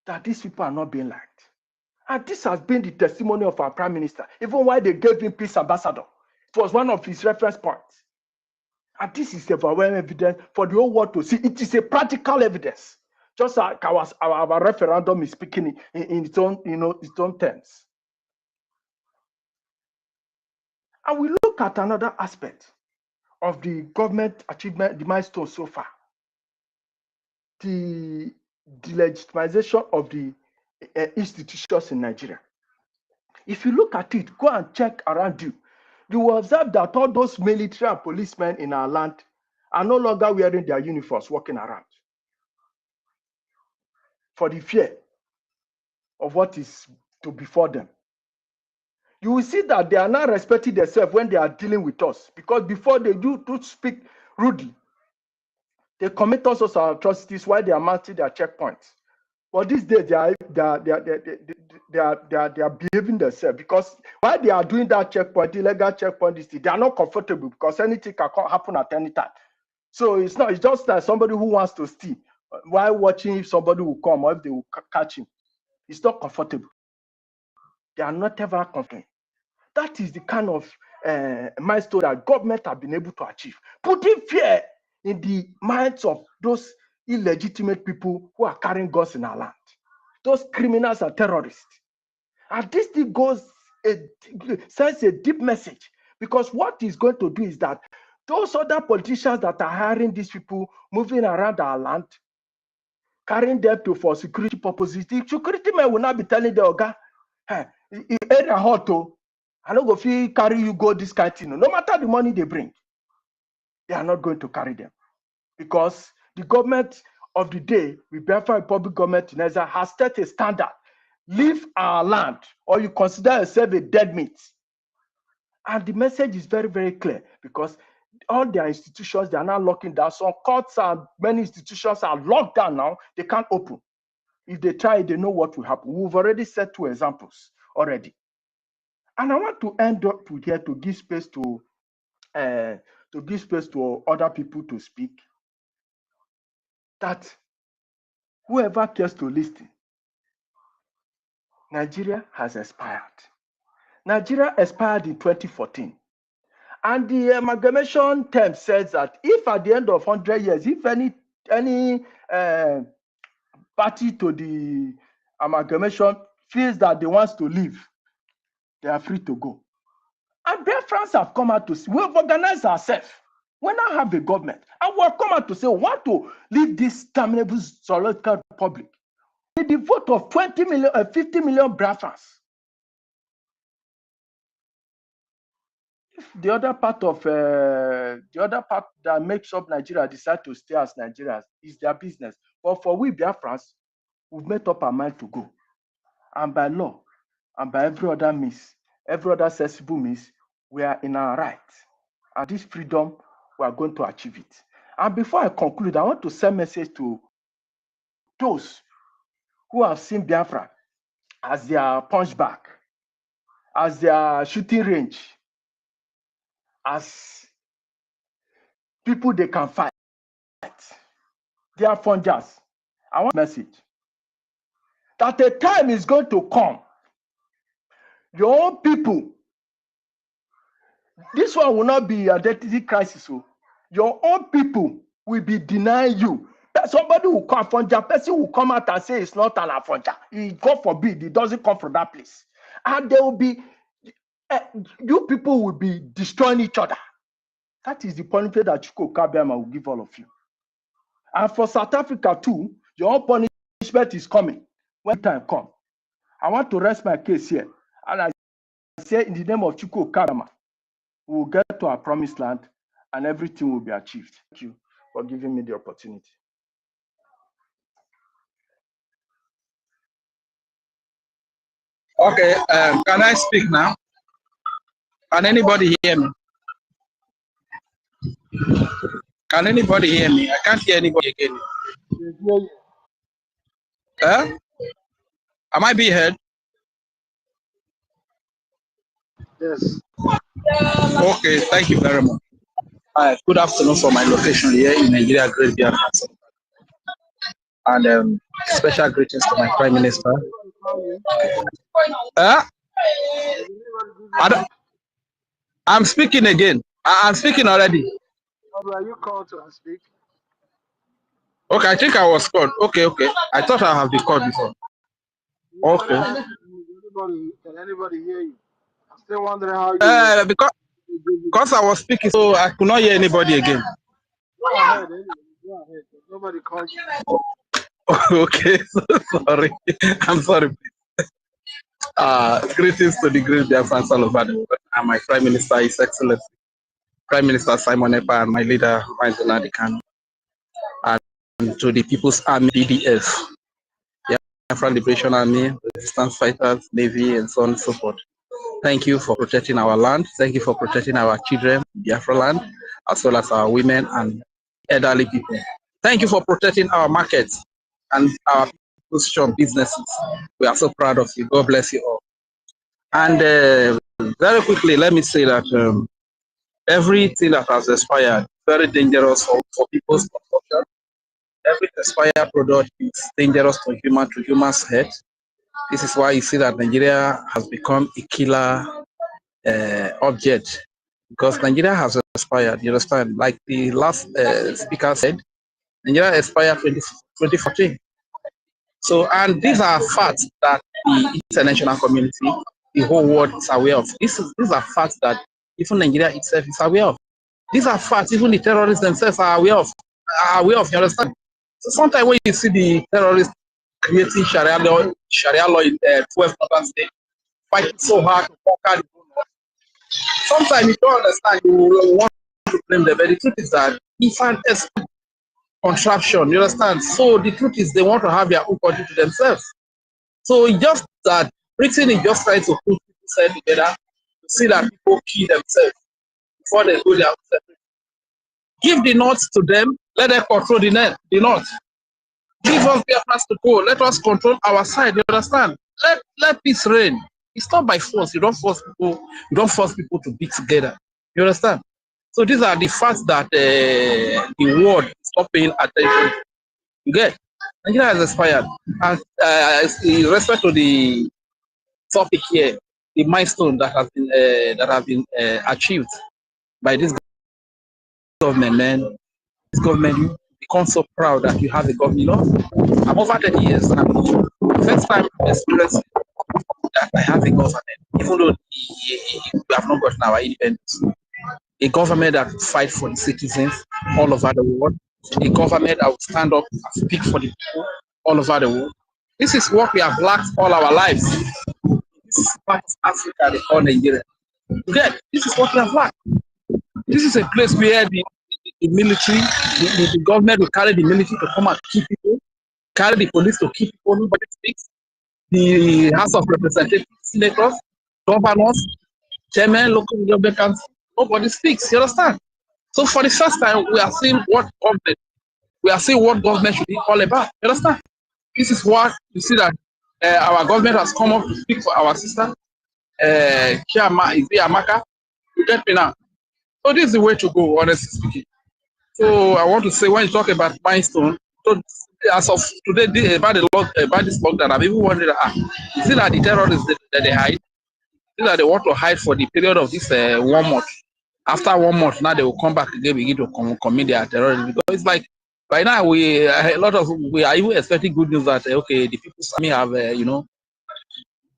That these people are not being liked. And this has been the testimony of our Prime Minister, even while they gave him peace ambassador. It was one of his reference points. And this is overwhelming evidence for the whole world to see. It is a practical evidence. Just like our referendum is speaking in its own, its own terms. And we look at another aspect of the government achievement, the milestone so far. The legitimization of the institutions in Nigeria. If you look at it, go and check around you. You will observe that all those military and policemen in our land are no longer wearing their uniforms, walking around for the fear of what is to befall them. You will see that they are not respecting themselves when they are dealing with us, because before they do speak rudely, they commit all sorts of atrocities while they are mounting their checkpoints. But these days they are behaving themselves, because while they are doing that checkpoint, illegal checkpoint, they are not comfortable because anything can happen at any time. So it's just like somebody who wants to steal while watching if somebody will come or if they will catch him. It's not comfortable. They are not ever comfortable. That is the kind of milestone that government have been able to achieve, putting fear in the minds of those illegitimate people who are carrying guns in our land, those criminals and terrorists. And this thing sends a deep message, because what it's going to do is that those other politicians that are hiring these people moving around our land, carrying them to for security purposes. The security men will not be telling the Oga, hey, area hot, I don't go feel carry you go this kind of thing. No matter the money they bring, they are not going to carry them. Because the government of the day, the Biafra Republic government in Nigeria, has set a standard. Leave our land, or you consider yourself a dead meat. And the message is very, very clear, because all their institutions, they are now locking down. Some courts and many institutions are locked down now. They can't open. If they try, they know what will happen. We've already set 2 examples already. And I want to end up with here to give space to other people to speak. That whoever cares to listen, Nigeria has expired. Nigeria expired in 2014. And the amalgamation term says that if at the end of 100 years, if any party to the amalgamation feels that they want to leave, they are free to go. And Biafrans have come out to say, we've organized ourselves. We now have a government. And we have come out to say, we want to leave this terminable zoological republic with the vote of 50 million Biafrans. If the other part that makes up Nigeria decide to stay as Nigerians is their business. But for we Biafrans, we've made up our mind to go. And by law, and by every other means, every other sensible means, we are in our right. And this freedom, we are going to achieve it. And before I conclude, I want to send a message to those who have seen Biafra as their punchback, as their shooting range, as people they can fight. They are funders. I want a message that a time is going to come. Your own people, this one will not be identity crisis. So your own people will be denying you. Somebody will come, Afonja, person will come out and say it's not an Afonja. God forbid, it doesn't come from that place. And there will be, you people will be destroying each other. That is the punishment that Chuko Kabiama will give all of you. And for South Africa too, your own punishment is coming when time comes. I want to rest my case here. And I say in the name of Chuko Kabiama, we will get to our promised land and everything will be achieved. Thank you for giving me the opportunity. Okay, can I speak now? Can anybody hear me? Can anybody hear me? I can't hear anybody again. Am I being heard? Yes. Okay, thank you very much. Good afternoon from my location here in Nigeria, Great Biafra. And special greetings to my Prime Minister. I'm speaking again. I'm speaking already. Are you called to speak? Okay, I think I was called. Okay. I thought I have been called before. Okay. Can anybody hear you? I'm still wondering how you... Because I was speaking, so I could not hear anybody again. Go ahead. Nobody called you. Okay, so sorry. I'm sorry. Greetings to the great Biafrans all over the world. And my Prime Minister, His Excellency, Prime Minister Simon Ekpa, and my leader, Maizuna Dikano, and to the People's Army, BDF, the Biafran Liberation Army, Resistance Fighters, Navy, and so on and so forth. Thank you for protecting our land. Thank you for protecting our children, Biafra land, as well as our women and elderly people. Thank you for protecting our markets and our position businesses. We are so proud of you. God bless you all. And very quickly, let me say that everything that has expired is very dangerous for people's consumption. Every expired product is dangerous to human's health. This is why you see that Nigeria has become a killer object, because Nigeria has expired. You understand? Like the last speaker said, Nigeria expired 2014. So, and these are facts that the international community, the whole world is aware of. These are facts that even Nigeria itself is aware of. These are facts even the terrorists themselves are aware of. You understand? So sometimes when you see the terrorists creating Sharia law in 12 other states, fighting so hard to conquer the whole world, sometimes you don't understand, you want to blame them, but the truth is that it's an contraption, you understand? So the truth is they want to have their own country to themselves. So just that Britain is just trying to put people together to see that people kill themselves before they go their own separate. Give the North to them, let them control the North. Give us Biafrans to go, let us control our side, you understand? Let peace reign. It's not by force. You don't force people to be together. You understand? So these are the facts that the world is not paying attention to. You get? Nigeria has expired. And in respect to the topic here, the milestone that has been achieved by this government, man. This government, you become so proud that you have a government. You know, I'm over 10 years now. First time I'm experiencing that I have a government, even though we have not gotten our independence. A government that will fight for the citizens all over the world. A government that will stand up and speak for the people all over the world. This is what we have lacked all our lives. This is part of Africa they call Nigeria. Again, this is what we have lacked. This is a place where the military, the government will carry the military to come and keep people, carry the police to keep people, nobody speaks. The House of Representatives, senators, governors, chairmen, local government council, nobody speaks, you understand? So for the first time, we are seeing what government should be all about, you understand? This is what you see that our government has come up to speak for our sister, Amaka, you get me now? So this is the way to go, honestly speaking. So I want to say, when you talk about milestone, so as of today, about this lockdown, I'm even wondering, is it that the terrorists that they hide? Is it that they want to hide for the period of this 1 month? After 1 month, now they will come back again, begin to commit their terrorism. Because it's like, by now, we are even expecting good news that, okay, the People's Army have,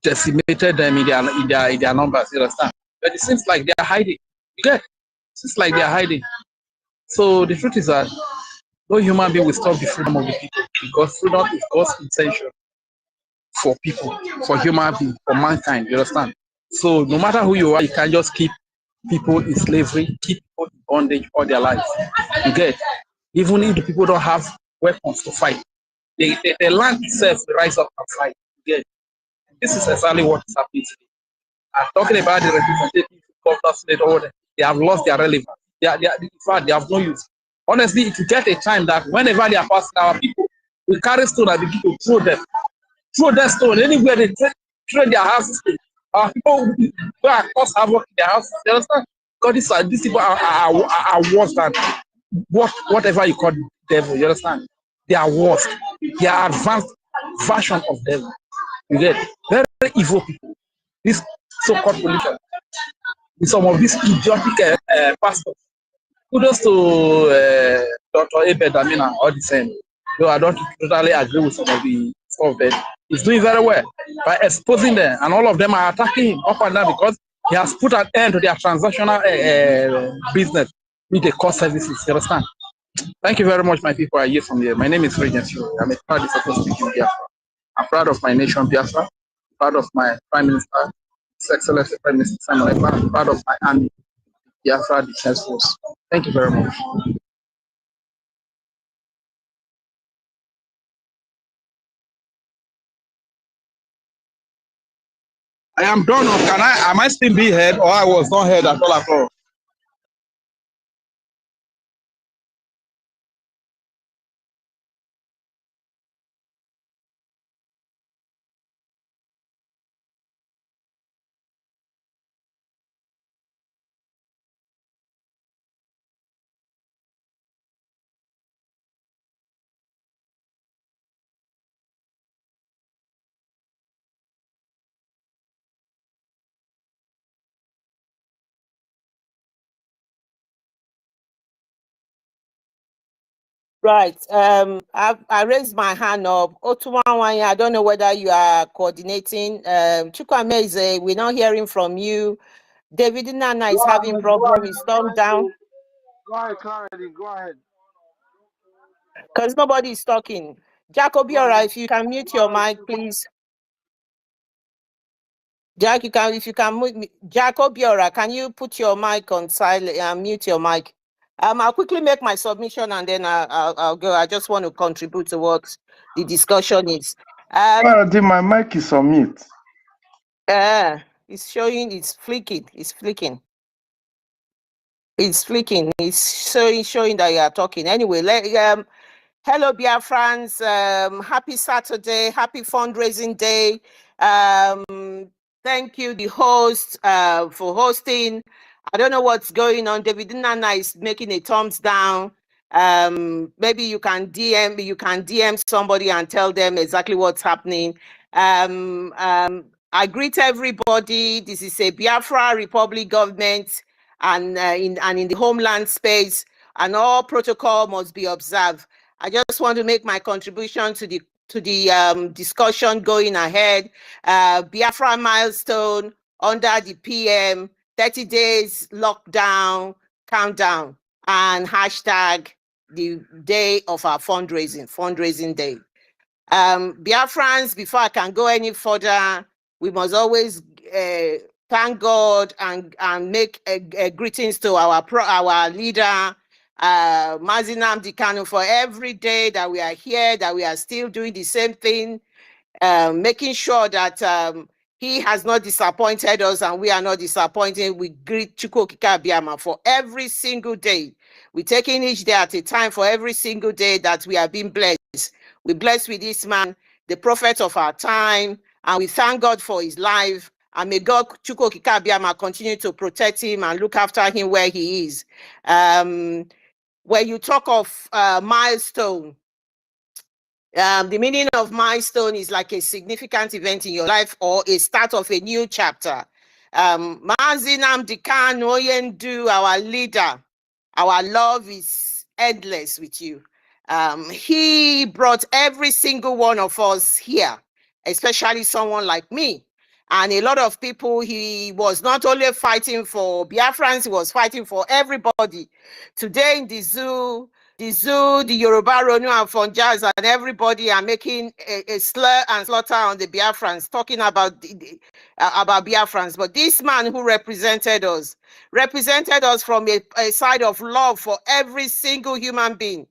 decimated them in their numbers, you understand? But it seems like they are hiding. You get? It seems like they are hiding. So the truth is that no human being will stop the freedom of the people, because freedom is God's intention for people, for human beings, for mankind, you understand? So no matter who you are, you can't just keep people in slavery, keep people in bondage all their lives. You get? Even if the people don't have weapons to fight, the land itself will rise up and fight. You get? This is exactly what is happening today. I'm talking about the representative governors, they have lost their relevance. In fact, they have no use. Honestly, if you get a time that whenever they are passing our people, we carry stone and begin to throw that stone anywhere they train their houses. Our people go and cause havoc in their houses. You understand? Because these people are worse than whatever you call devil. You understand? They are worse. They are advanced version of devil. You get? Very, very evil people. This so-called politician. With some of these idiotic pastors. Kudos to Dr. Abed Damina, all the same. Though I don't totally agree with some of the stuff, but he's doing very well by exposing them, and all of them are attacking him up and down because he has put an end to their transactional business with the core services. You understand? Thank you very much, my people. I hear from here. My name is Regent. I'm a proud speaking Biafra. I'm proud of my nation, Biafra. Proud of my Prime Minister, His Excellency Prime Minister Simon Ekpa. I'm proud of my army, Biafra Defense Force. Thank you very much. I am done. Am I still being heard, or I was not heard at all? Right. I raised my hand up. Otumanwanya, I don't know whether you are coordinating. Chukwameze, we're not hearing from you. David Nana is having problem. He's turned down. Go ahead, Clarity. Go ahead. Because nobody is talking. Jacobiora, if you can mute your mic, please. Jack, if you can mute me. Jacobiora, can you put your mic on silent and mute your mic? I'll quickly make my submission and then I'll go. I just want to contribute to what the discussion is. My mic is on mute. It's showing, it's flicking. It's flicking. It's flicking. It's showing that you are talking. Anyway, hello, Biafrans. Happy Saturday. Happy fundraising day. Thank you, the host, for hosting. I don't know what's going on. David Nana is making a thumbs down. Maybe you can DM somebody and tell them exactly what's happening. I greet everybody. This is a Biafra Republic government, and in the homeland space, and all protocol must be observed. I just want to make my contribution to the discussion going ahead. Biafra milestone under the PM, 30 days lockdown, countdown, and hashtag the day of our fundraising day. Biafrans, before I can go any further, we must always thank God and make greetings to our leader, Mazi Nnamdi Kanu, for every day that we are here, that we are still doing the same thing, making sure that he has not disappointed us and we are not disappointed. We greet Chukwu Okike Abiama for every single day. We're taking each day at a time for every single day that we are being blessed. We're blessed with this man, the prophet of our time, and we thank God for his life. And may God, Chukwu Okike Abiama, continue to protect him and look after him where he is. When you talk of milestone, the meaning of milestone is like a significant event in your life or a start of a new chapter. Mazi Nnamdi Kanu Oyendu, our leader, our love is endless with you. He brought every single one of us here, especially someone like me. And a lot of people, he was not only fighting for Biafrans, he was fighting for everybody. Today in the zoo, the Yoruba, Ronu, and Fonjaz, and everybody are making a slur and slaughter on the Biafrans, talking about Biafrans. But this man who represented us from a side of love for every single human being.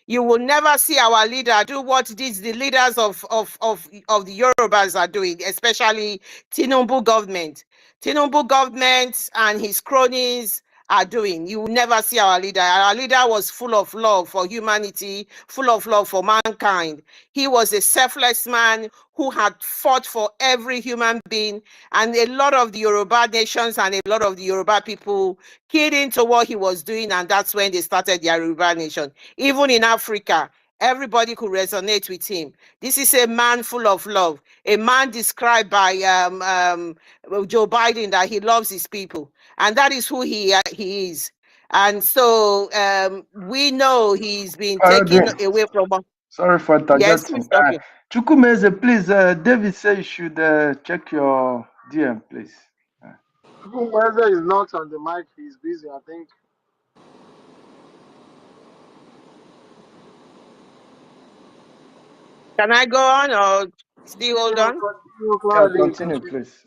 You will never see our leader do what the leaders of the Yorubas are doing, especially Tinubu government. Tinubu government and his cronies are doing. You will never see our leader. Our leader was full of love for humanity, full of love for mankind. He was a selfless man who had fought for every human being, and a lot of the Yoruba nations and a lot of the Yoruba people keyed into what he was doing, and that's when they started their Yoruba nation. Even in Africa, everybody could resonate with him. This is a man full of love, a man described by Joe Biden that he loves his people, and that is who he is. And so we know he's been taken away from us. Sorry for interjecting. Yes, Chukwumeze, please, David said you should check your DM, please. Chukwumeze is not on the mic. He's busy, I think. Can I go on or still hold on? Continue, please.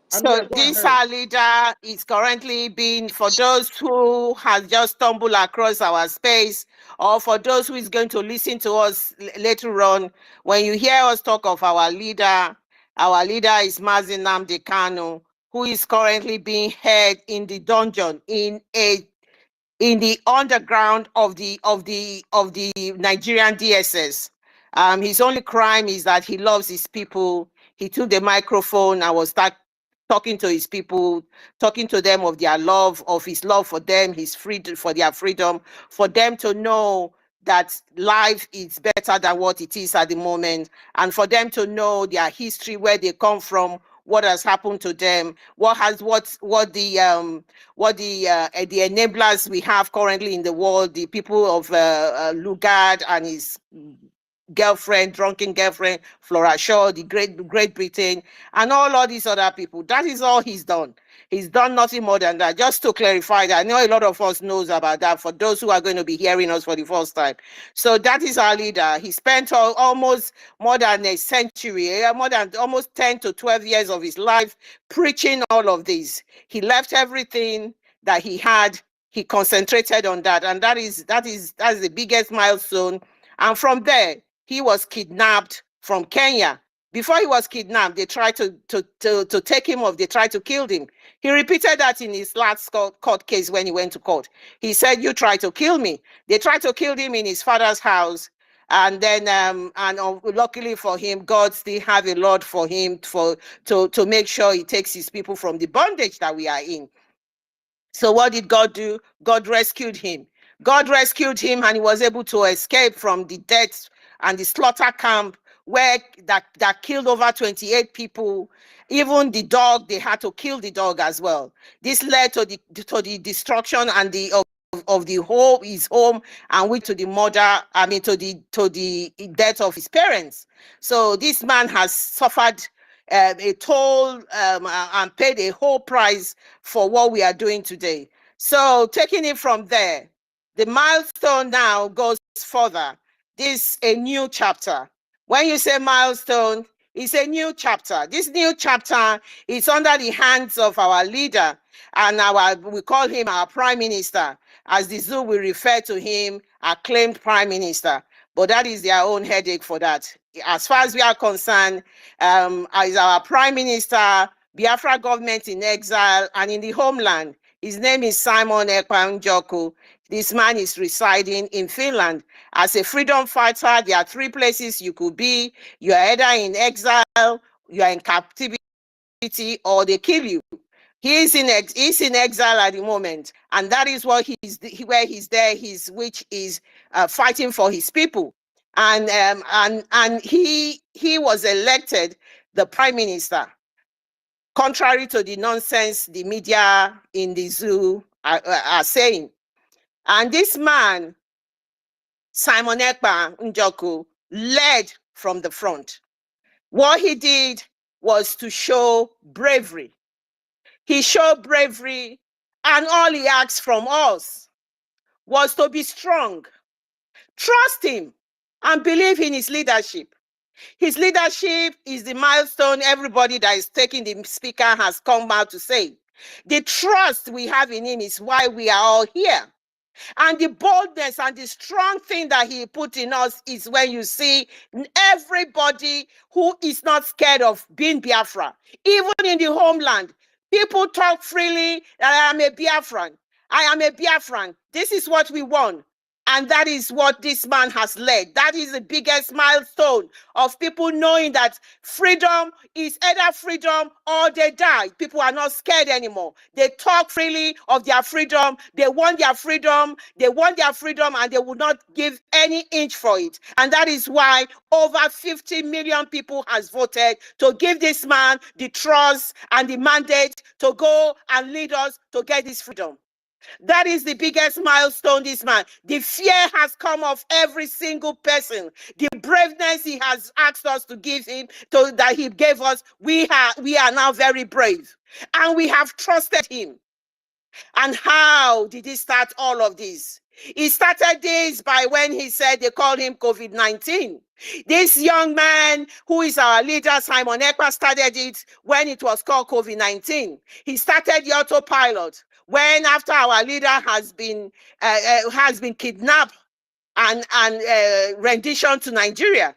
So this our leader is currently being, for those who has just stumbled across our space, or for those who is going to listen to us later on, when you hear us talk of our leader is Mazi Nnamdi Kanu, who is currently being held in the dungeon in the underground of the Nigerian DSS. His only crime is that he loves his people. He took the microphone and was talking to his people, talking to them of their love, of his love for them, his freedom, for their freedom, for them to know that life is better than what it is at the moment, and for them to know their history, where they come from, what has happened to them, what the enablers we have currently in the world, the people of Lugard and his girlfriend, drunken girlfriend, Flora Shaw, the Great Britain, and all these other people. That is all he's done. He's done nothing more than that. Just to clarify that, I know a lot of us knows about that for those who are going to be hearing us for the first time. So that is our leader. He spent almost more than a century, more than almost 10 to 12 years of his life preaching all of this. He left everything that he had. He concentrated on that. And that is the biggest milestone. And from there, he was kidnapped from Kenya. Before he was kidnapped, they tried to take him off. They tried to kill him. He repeated that in his last court case when he went to court. He said, "You tried to kill me." They tried to kill him in his father's house. And then, luckily for him, God still have a lot for him to make sure he takes his people from the bondage that we are in. So what did God do? God rescued him. God rescued him, and he was able to escape from the death and the slaughter camp where that killed over 28 people. Even the dog, they had to kill the dog as well. This led to the destruction and of the whole his home, and to the to the death of his parents. So this man has suffered a toll and paid a whole price for what we are doing today. So taking it from there, the milestone now goes further. This is a new chapter. When you say milestone, it's a new chapter. This new chapter is under the hands of our leader, and we call him our prime minister. As the zoo, we refer to him, acclaimed prime minister. But that is their own headache for that. As far as we are concerned, as our prime minister, Biafra government in exile and in the homeland, his name is Simon Ekpa Njoku. This man is residing in Finland. As a freedom fighter, there are three places you could be. You are either in exile, you are in captivity, or they kill you. He's in exile at the moment, and that is what where he's there. Which is fighting for his people, and he was elected the prime minister, contrary to the nonsense the media in the zoo are saying. And this man, Simon Ekpa Njoku, led from the front. What he did was to show bravery. He showed bravery, and all he asked from us was to be strong, trust him, and believe in his leadership. His leadership is the milestone everybody that is taking the speaker has come out to say. The trust we have in him is why we are all here. And the boldness and the strong thing that he put in us is when you see everybody who is not scared of being Biafra. Even in the homeland, people talk freely that I am a Biafran. I am a Biafran. This is what we want. And that is what this man has led. That is the biggest milestone of people knowing that freedom is either freedom or they die. People are not scared anymore. They talk freely of their freedom. They want their freedom. They want their freedom, and they will not give any inch for it. And that is why over 50 million people has voted to give this man the trust and the mandate to go and lead us to get this freedom. That is the biggest milestone this man. The fear has come off every single person. The braveness he has asked us to give him, that he gave us, we are now very brave. And we have trusted him. And how did he start all of this? He started this by when he said they called him COVID-19. This young man who is our leader, Simon Ekpa, started it when it was called COVID-19. He started the autopilot when after our leader has been kidnapped and rendition to Nigeria.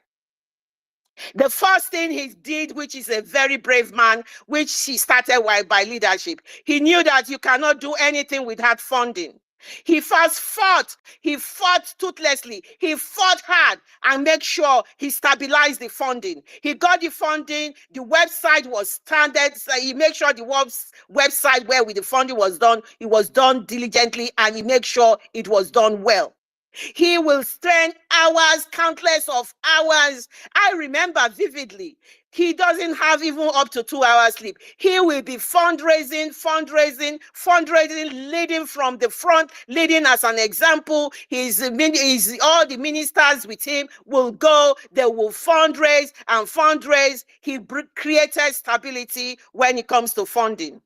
The first thing he did, which is a very brave man, which he started by leadership. He knew that you cannot do anything without funding. He first fought. He fought toothlessly. He fought hard and made sure he stabilized the funding. He got the funding. The website was standard. So he made sure the website where the funding was done, it was done diligently, and he made sure it was done well. He will spend hours, countless of hours. I remember vividly, he doesn't have even up to 2 hours sleep. He will be fundraising, leading from the front, leading as an example. All the ministers with him will go, they will fundraise and fundraise. He created stability when it comes to funding.